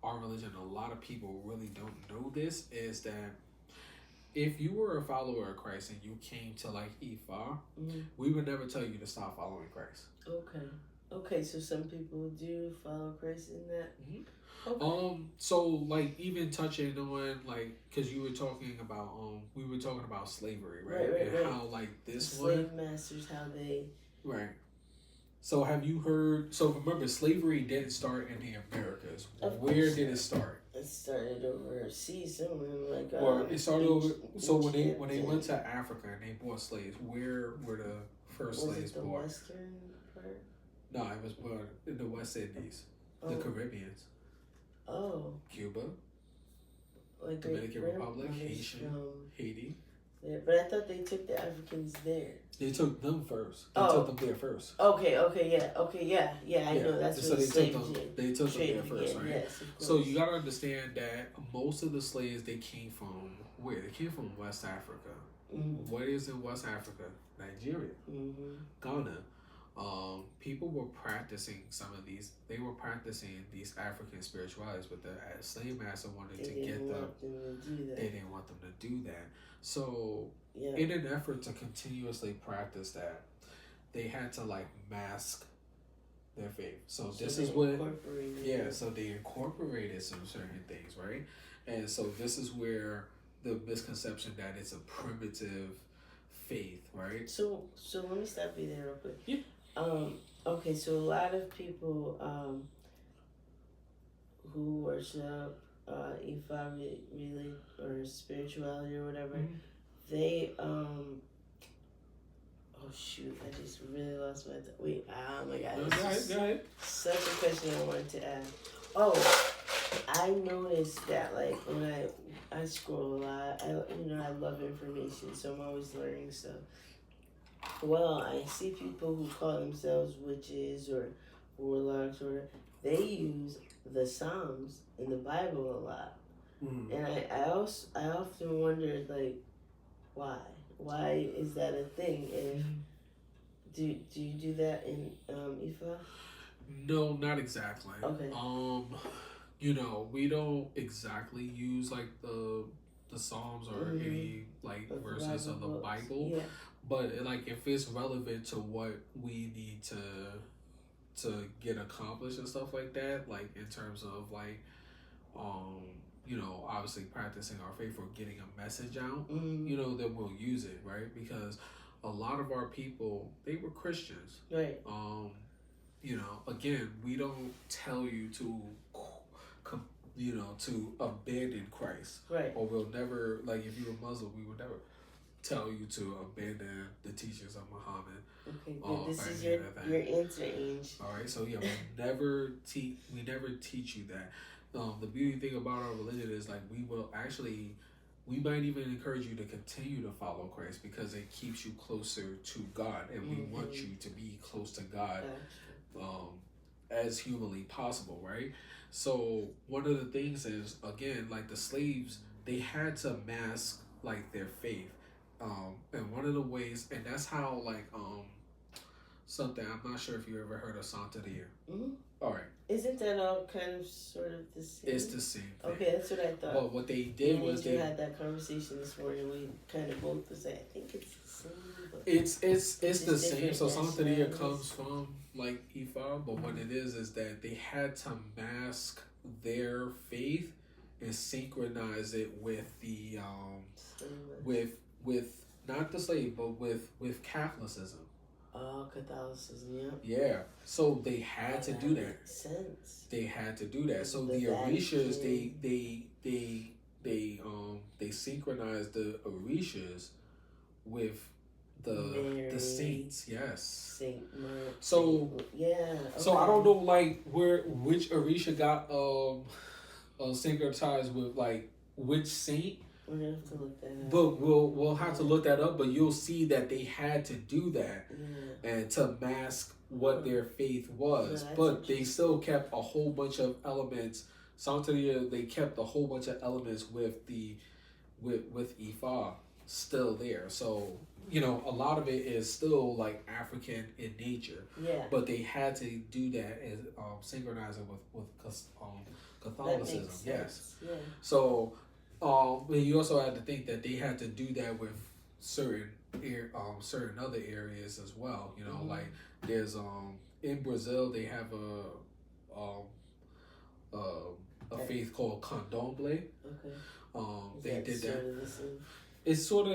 our religion, a lot of people really don't know this, is that if you were a follower of Christ and you came to like Ifa, we would never tell you to stop following Christ. Okay, so some people do follow Christ in that. Okay. So like even touching on like, because you were talking about we were talking about slavery, right? Right. How like this slave masters, how they. Right. So have you heard? So remember, slavery didn't start in the Americas. Where did it start? It started overseas somewhere, like. Or it started over. So when they went to Africa and they bought slaves, where were the first slaves bought? bought? The western part. No, it was bought in the West Indies, the Caribbeans. Oh. Cuba. Like Dominican Republic, Haiti. Yeah, but I thought they took the Africans there. They took them first. They took them there first. Okay, yeah. I know that's what they took them there first, right? Yes, of course. So you gotta understand that most of the slaves, they came from where? They came from West Africa. Mm-hmm. What is in West Africa? Nigeria, Ghana. People were practicing they were practicing these African spiritualities, but the slave master wanted to get them. They didn't want them to do that. So, in an effort to continuously practice that, they had to like mask their faith. So this is what, so they incorporated some certain things, right? And so this is where the misconception that it's a primitive faith, right? So let me stop you there real quick. Yeah. Okay, so a lot of people who worship Ifa really or spirituality or whatever, they oh shoot, I just really lost my wait, oh my god. Go ahead. Such a question I wanted to ask. Oh, I noticed that like when I scroll a lot, I love information, so I'm always learning stuff. Well, I see people who call themselves witches or warlocks, or they use the Psalms in the Bible a lot, and I often wondered like, why is that a thing? And do you do that in Ifa? No, not exactly. Okay. We don't exactly use like the Psalms or any like verses of the Bible. Yeah. But like if it's relevant to what we need to to get accomplished and stuff like that, like in terms of like obviously practicing our faith or getting a message out, then we'll use it, right? Because a lot of our people, they were Christians. Right. Again, we don't tell you to to abandon Christ. Right. Or we'll never, like if you're a Muslim, we would never tell you to abandon the teachings of Muhammad. Okay, good. This is your answer, Ange. All right, so yeah, we never teach you that. The beauty thing about our religion is like we might even encourage you to continue to follow Christ because it keeps you closer to God, and we want you to be close to God, as humanly possible, right? So one of the things is, again, like the slaves, they had to mask like their faith, and one of the ways, and that's how like something, I'm not sure if you ever heard of Santeria. All right. Isn't that all kind of sort of the same? It's the same thing. Okay, that's what I thought. But what they did was they had that conversation this morning. We kind of both was like, I think it's the same. But it's the same. So Santeria comes from like Ifa, but what it is that they had to mask their faith and synchronize it with the with not the slave, but with Catholicism. Oh, Catholicism, yeah. Yeah, so they had to do that. Makes sense. They had to do that. So the Orishas, they synchronized the Orishas with the saints. Yes. Saint Mary. So yeah. Okay. So I don't know like which Orisha got synchronized with like which saint. We're gonna have to look that up. But we'll have to look that up. But you'll see that they had to do that and to mask what their faith was. But they still kept a whole bunch of elements. Santeria, they kept a whole bunch of elements with Ifa still there. So a lot of it is still like African in nature. Yeah. But they had to do that and synchronize it with Catholicism. Yes. Yeah. So. But you also had to think that they had to do that with certain other areas as well. Like there's in Brazil they have a faith called Candomblé. Okay. They did that. It's sort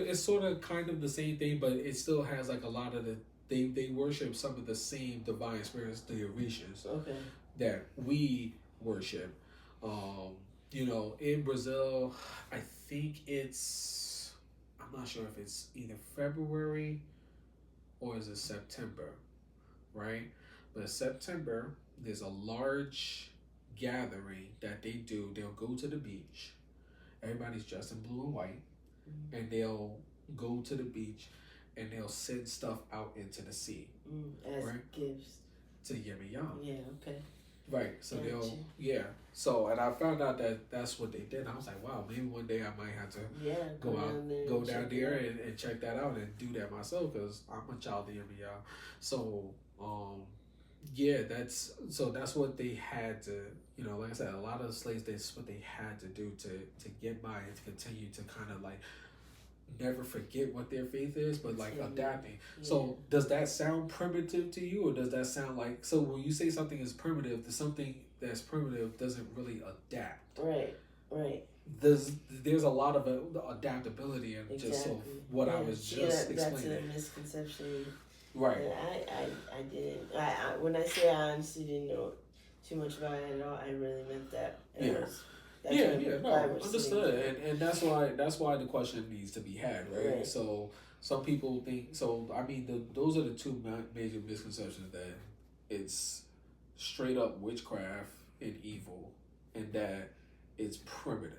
of kind of the same thing, but it still has like a lot of they worship some of the same divine spirits, the Orishas. Okay. That we worship. In Brazil, I think I'm not sure if it's either February or is it September, right? But September, there's a large gathering that they do. They'll go to the beach. Everybody's dressed in blue and white, and they'll go to the beach, and they'll send stuff out into the sea. As gifts. To Yemi-Yam. Yeah, okay. Right, so So, and I found out that that's what they did. I was like, wow, maybe one day I might have to go down there and check that out and do that myself because I'm a child of Yemi-Yam. So, that's what they had to, like I said, a lot of the slaves, that's what they had to do to get by and to continue to kind of like never forget what their faith is, but like adapting. So does that sound primitive to you, or does that sound like, so when you say something is primitive, something that's primitive doesn't really adapt? Right. There's a lot of adaptability in just what I was just explaining. That's a misconception. Right. I didn't. When I say I honestly didn't know too much about it at all, I really meant that. Understood, and that's why the question needs to be had, right? So some people think I mean, those are the two major misconceptions, that it's straight up witchcraft and evil, and that it's primitive.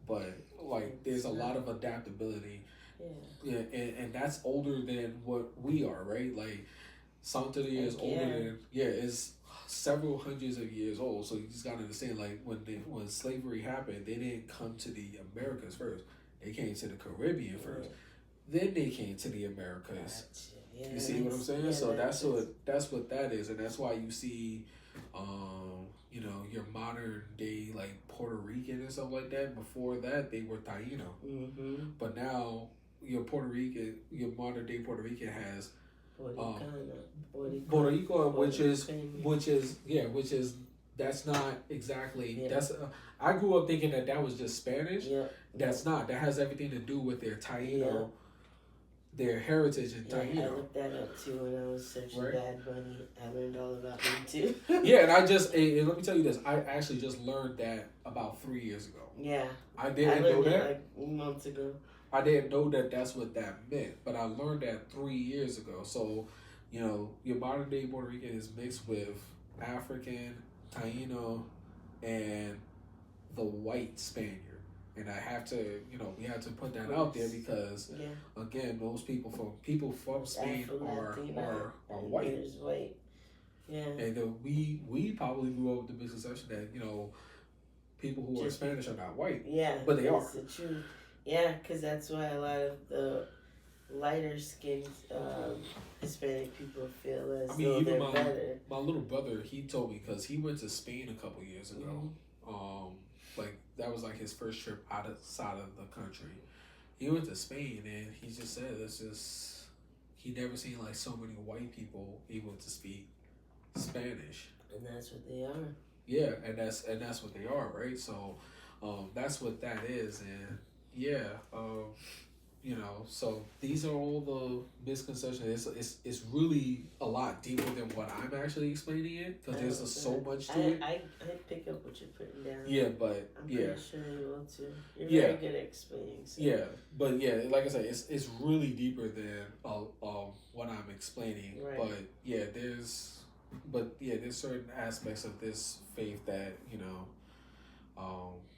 But like, there's a lot of adaptability. And that's older than what we are, right? Like Santeria is older than it's several hundreds of years old. So you just gotta understand, like when slavery happened, they didn't come to the Americas first. They came to the Caribbean first. Then they came to the Americas. You see what I'm saying? So that's what that is, and that's why you see, your modern day like Puerto Rican and stuff like that. Before that, they were Taino. But now your modern day Puerto Rican has Puerto Rico, which is that's not exactly that's. I grew up thinking that was just Spanish. Yeah. That's not. That has everything to do with their Taino, their heritage in Taino. I looked that up too when I was searching Bad Bunny. I learned all about him too. Yeah, and I just and let me tell you this. I actually just learned that about 3 years ago. Yeah. I didn't know that like months ago. I didn't know that that's what that meant, but I learned that 3 years ago. So, your modern day Puerto Rican is mixed with African, Taino, and the white Spaniard. And I have to, we have to put that out there because, again, most people from Spain are white. White. Yeah. And we probably grew up with the misconception that, people who are Spanish are not white. Yeah. But they are. That's the truth. Yeah, because that's why a lot of the lighter skinned Hispanic people feel as though even they're better. My little brother, he told me, because he went to Spain a couple years ago. Like, that was like his first trip outside of the country. He went to Spain, and he just said he never seen like so many white people able to speak Spanish. And that's what they are. Yeah, and that's what they are, right? So, that's what that is, and so these are all the misconceptions. It's really a lot deeper than what I'm actually explaining it, because there's so much to it. I pick up what you're putting down. Yeah, but I'm pretty sure you will too. You're very good at explaining. So. Yeah, but like I said, it's really deeper than what I'm explaining. Right. But there's certain aspects of this faith that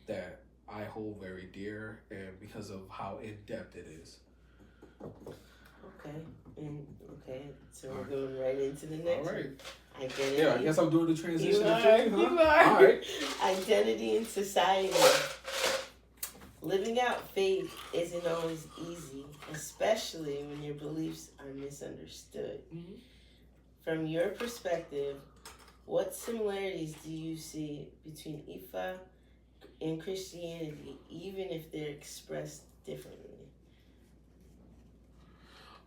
that I hold very dear, and because of how in depth it is. Okay, so we're going right into the next one. Identity. Yeah, I guess I'm doing the transition. You are. All right. Identity in society. Living out faith isn't always easy, especially when your beliefs are misunderstood. Mm-hmm. From your perspective, what similarities do you see between Ifa and Christianity, even if they're expressed differently?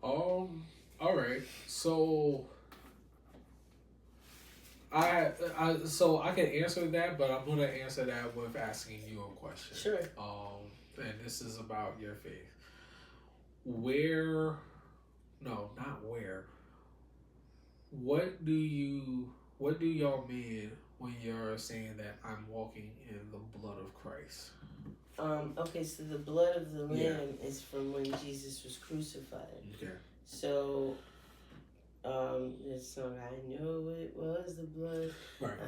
All right. So I can answer that, but I'm gonna answer that with asking you a question. Sure. And this is about your faith. What do y'all mean when you're saying that I'm walking in the blood of Christ? Okay, so the blood of the Lamb is from when Jesus was crucified. Okay. So, this song, I know it was the blood. Right.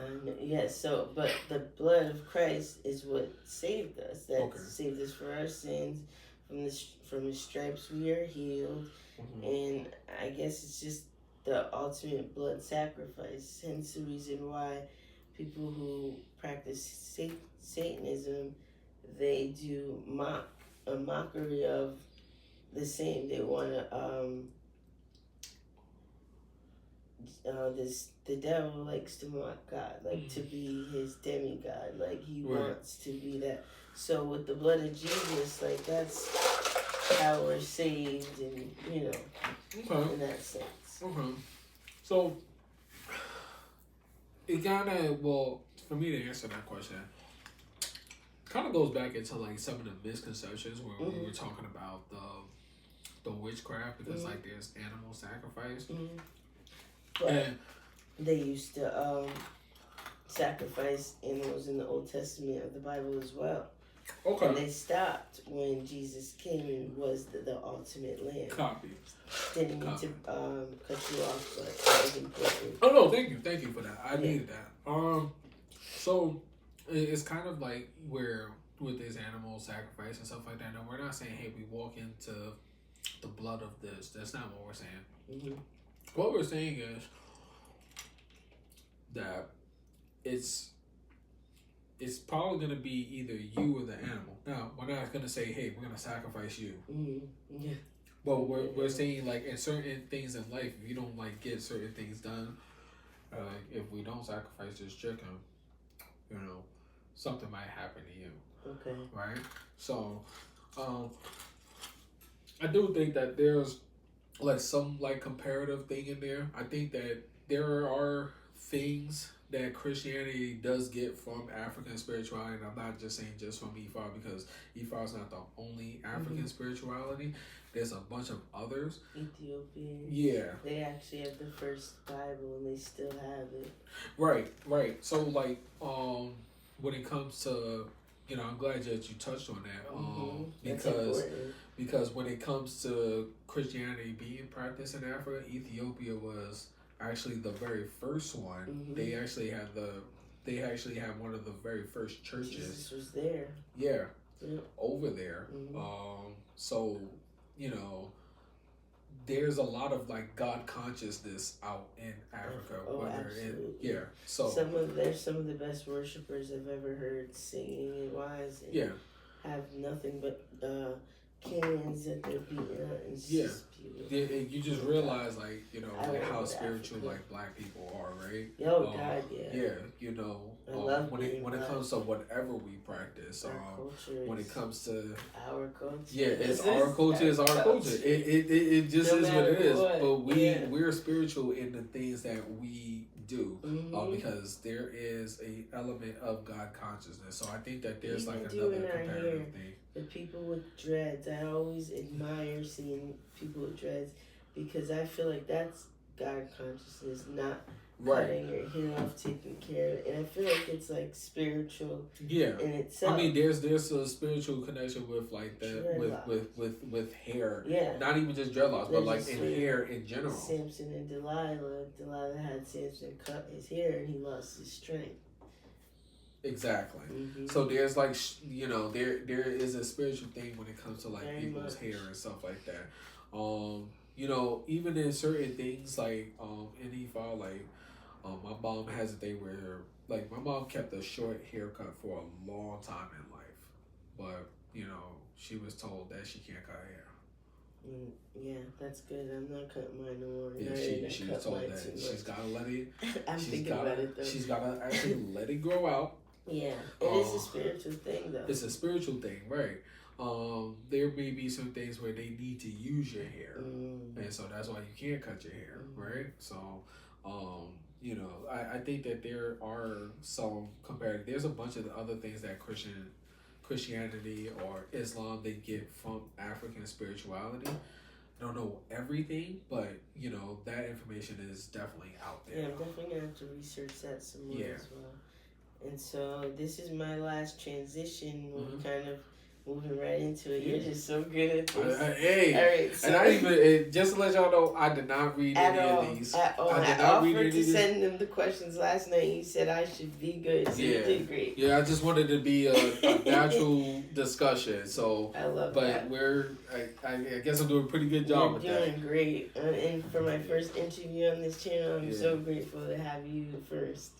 But the blood of Christ is what saved us. That saved us for our sins. From His stripes we are healed. Mm-hmm. And I guess it's just the ultimate blood sacrifice. Hence the reason why people who practice Satanism, they do a mockery of the same. They want to the devil likes to mock God, like to be his demigod, like he wants to be that. So with the blood of Jesus, like that's how we're saved, and in that sense. Okay. So it for me to answer that question, kind of goes back into like some of the misconceptions where we were talking about the witchcraft, because like there's animal sacrifice. But they used to sacrifice animals in the Old Testament of the Bible as well. Okay. And they stopped when Jesus came and was the ultimate lamb. Copy. Didn't mean to cut you off, but that was important. Oh no, thank you for that. I needed that. So it's kind of like where with this animal sacrifice and stuff like that. No, we're not saying, hey, we walk into the blood of this. That's not what we're saying. Mm-hmm. What we're saying is that it's probably going to be either you or the animal. Now, we're not going to say, hey, we're going to sacrifice you. Mm-hmm. Yeah. But we're saying, like, in certain things in life, if you don't, like, get certain things done, if we don't sacrifice this chicken, something might happen to you. Okay. Right? So, I do think that there's like some like comparative thing in there. I think that there are things that Christianity does get from African spirituality, and I'm not just saying just from Ep.4 because Ep.4 is not the only African spirituality. There's a bunch of others. Ethiopians. Yeah. They actually have the first Bible and they still have it. Right. So like, when it comes to, I'm glad that you touched on that. Because when it comes to Christianity being practiced in Africa, Ethiopia was actually the very first one. They actually had one of the very first churches. Jesus was there. Yeah. Yep. Over there. So, there's a lot of like God consciousness out in Africa. Absolutely. So they're some of the best worshipers I've ever heard singing and wise. And have nothing but cans that they're beating out. It's just beautiful. You just realize like how spiritual Africa. Like black people are, right? God, yeah. When it comes to whatever we practice, when it comes to our culture, it's our culture. It's our culture. It just is what it is. But we're spiritual in the things that we do, because there is a element of God consciousness. So I think that there's like another comparative thing. The people with dreads, I always admire seeing people with dreads because I feel like that's God consciousness, not cutting your hair off, taking care of it. And I feel like it's like spiritual in itself. I mean, there's a spiritual connection with like that with hair. Yeah. Not even just dreadlocks, but like in hair in general. Samson and Delilah. Delilah had Samson cut his hair and he lost his strength. Exactly. So there's like there is a spiritual thing when it comes to like very people's hair and stuff like that. Even in certain things like in Ep.4, like my mom has a thing where like my mom kept a short haircut for a long time in life, but she was told that she can't cut hair. Yeah, that's good. I'm not cutting mine no more. Yeah, she was told that she's gotta let it. I'm thinking about it though. She's gotta actually let it grow out. Yeah, it is a spiritual thing though. It's a spiritual thing, right? There may be some things where they need to use your hair, and so that's why you can't cut your hair, right? So, I think that there are some comparative. There's a bunch of other things that Christianity or Islam they get from African spirituality. I don't know everything, but that information is definitely out there. Yeah, I'm definitely gonna have to research that some more as well. And so this is my last transition. We're kind of moving right into it. You're just so good at this. Hey, all right, so, and I even just to let y'all know, I did not read any of these. I offered to send them the questions last night. You said I should be good, so you did great. Yeah, I just wanted to be a natural discussion. So I love that. But I guess I'm doing a pretty good job with that. You're doing great. And for my first interview on this channel, I'm so grateful to have you first.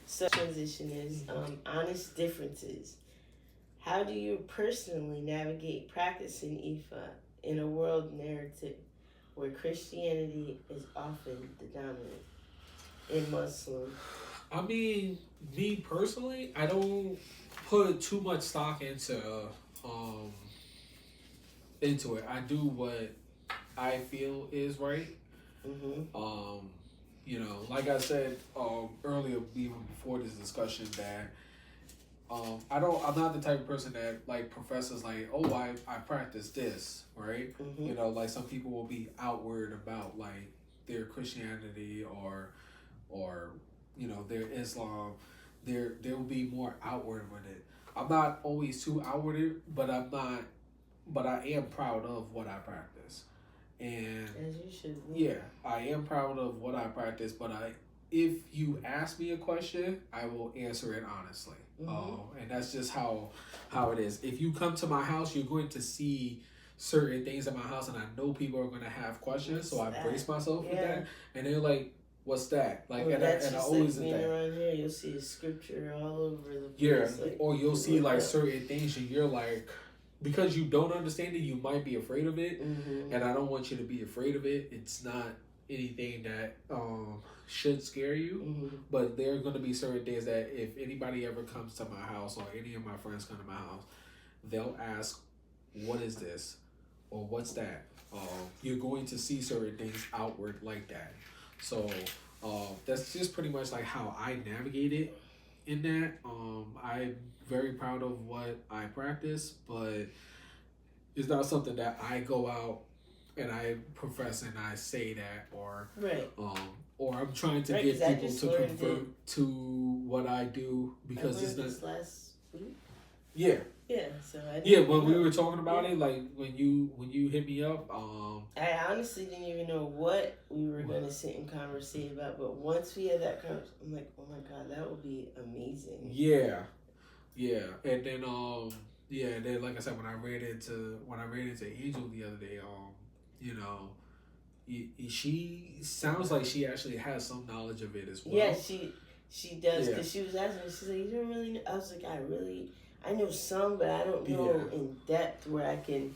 So transition is honest differences. How do you personally navigate practicing Ifa in a world narrative where Christianity is often the dominant in Muslim? I mean, me personally, I don't put too much stock into it. I do what I feel is right. Like I said earlier, even before this discussion, that I'm not the type of person that like professes like, oh, I practice this, right? Like some people will be outward about like their Christianity or their Islam. There will be more outward with it. I'm not always too outward, but I am proud of what I practice. And as you should be. Yeah, I am proud of what I practice, but if you ask me a question, I will answer it honestly. And that's just how it is. If you come to my house, you're going to see certain things in my house, and I know people are going to have questions, so I brace myself with that. And they're like, "What's that?" Like, and I always like being around here, you'll see a scripture all over the place. Yeah, or you'll see like certain things, and you're like, because you don't understand it, you might be afraid of it, and I don't want you to be afraid of it. It's not anything that should scare you, but there are going to be certain things that if anybody ever comes to my house or any of my friends come to my house, they'll ask, "What is this?" or what's that? You're going to see certain things outward like that. So that's just pretty much like how I navigate it in that. I'm very proud of what I practice, but it's not something that I go out and I profess and I say that, Right. or I'm trying to Right, get 'cause I people just to learned convert to what I do I because it's learned not. this last week. Yeah, Yeah, so I yeah. didn't When we know. were talking about Yeah. it, like when you hit me up, I honestly didn't even know what we were going to sit and conversate about, but once we had that conversation, I'm like, oh my god, that would be amazing. yeah, yeah, and then yeah, and then like I said, when I ran into Angel the other day, you know, she sounds like she actually has some knowledge of it as well. Yeah, she does, Yeah. because she was asking me, she's like, you don't really know. I was like, I know some, but I don't know in depth where I can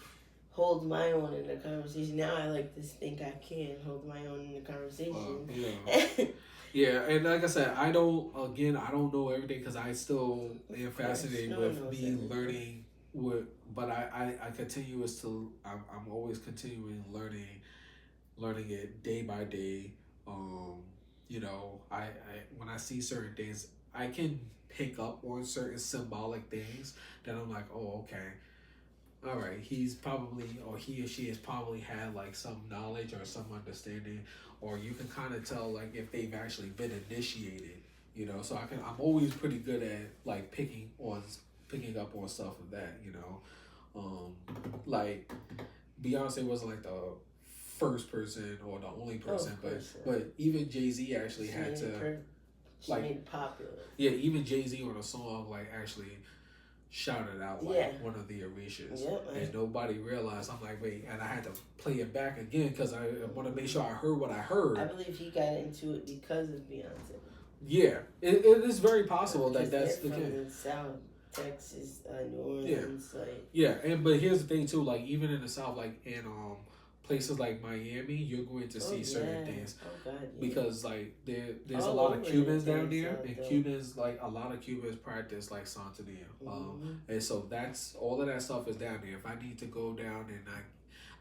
hold my own in the conversation. Now I like to think I can hold my own in the conversation. Yeah. Yeah, and like I said, I don't know everything because I still am fascinated with me learning. But I continuous to I'm always continuing learning it day by day. You know, I when I see certain things, I can pick up on certain symbolic things that I'm like, oh, okay, all right, he's probably, or he or she has probably had like some knowledge or some understanding, or you can kind of tell like if they've actually been initiated, you know. So I'm always pretty good at like picking up on stuff of that, you know. Like Beyonce wasn't like the first person or the only person, but even Jay-Z actually had to like made it popular. Yeah, even Jay-Z on a song like actually shouted out like one of the erasures, and nobody realized. I'm like, wait, and I had to play it back again because I want to make sure I heard what I heard. I believe he got into it because of Beyonce. Yeah, it is very possible that that's the case. South Texas, New Orleans, but here's the thing too, like even in the South, like in places like Miami, you're going to see certain things because like there's a lot of Cubans down there, and Cubans, like a lot of Cubans practice like Santeria, and so that's all of that stuff is down there. If I need to go down and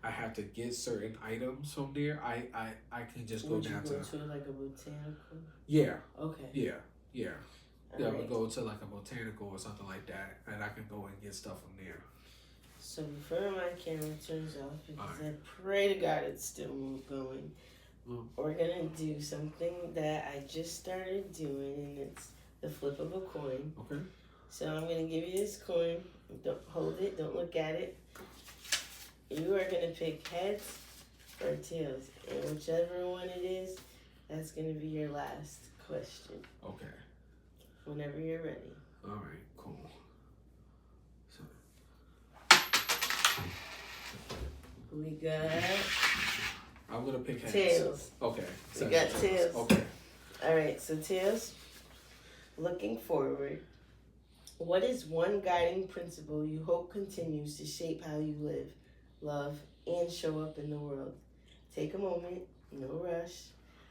I have to get certain items from there, I can just go down to like a botanical. Yeah. Okay. Yeah. Yeah. I would go to like a botanical or something like that, and I can go and get stuff from there. So before my camera turns off, because I pray to God it's still going, we're gonna do something that I just started doing, and it's the flip of a coin. Okay. So I'm gonna give you this coin. Don't hold it. Don't look at it. You are gonna pick heads or tails, and whichever one it is, that's gonna be your last question. Okay. Whenever you're ready. All right. Cool. We got. I'm gonna pick heads. Tails. Okay. We got tails. Okay. All right. So tails. Looking forward, what is one guiding principle you hope continues to shape how you live, love, and show up in the world? Take a moment. No rush.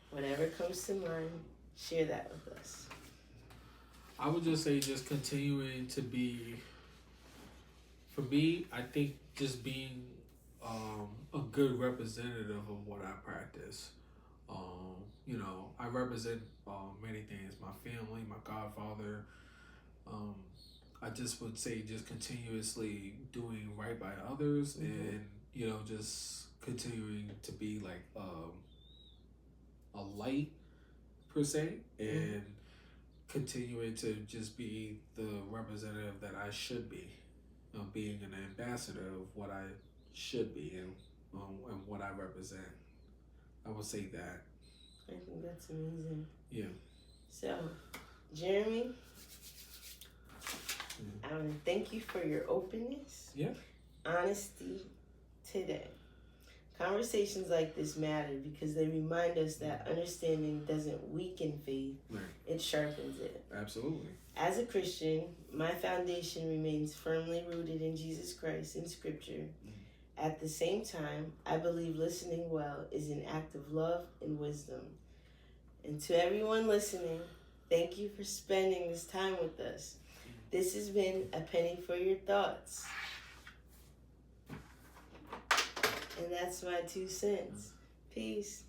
Whatever comes to mind, share that with us. I would just say just continuing to be. For me, I think just being a good representative of what I practice. You know, I represent many things. My family, my godfather. I just would say just continuously doing right by others, and you know, just continuing to be like a light per se, and continuing to just be the representative that I should be. Being an ambassador of what I should be and what I represent. I would say that. I think that's amazing. Yeah. So, Jeremy, I want to thank you for your openness, honesty today. Conversations like this matter because they remind us that understanding doesn't weaken faith, it sharpens it. Absolutely. As a Christian, my foundation remains firmly rooted in Jesus Christ and Scripture. At the same time, I believe listening well is an act of love and wisdom. And to everyone listening, thank you for spending this time with us. This has been A Penny for Your Thoughts. And that's my 2 cents. Peace.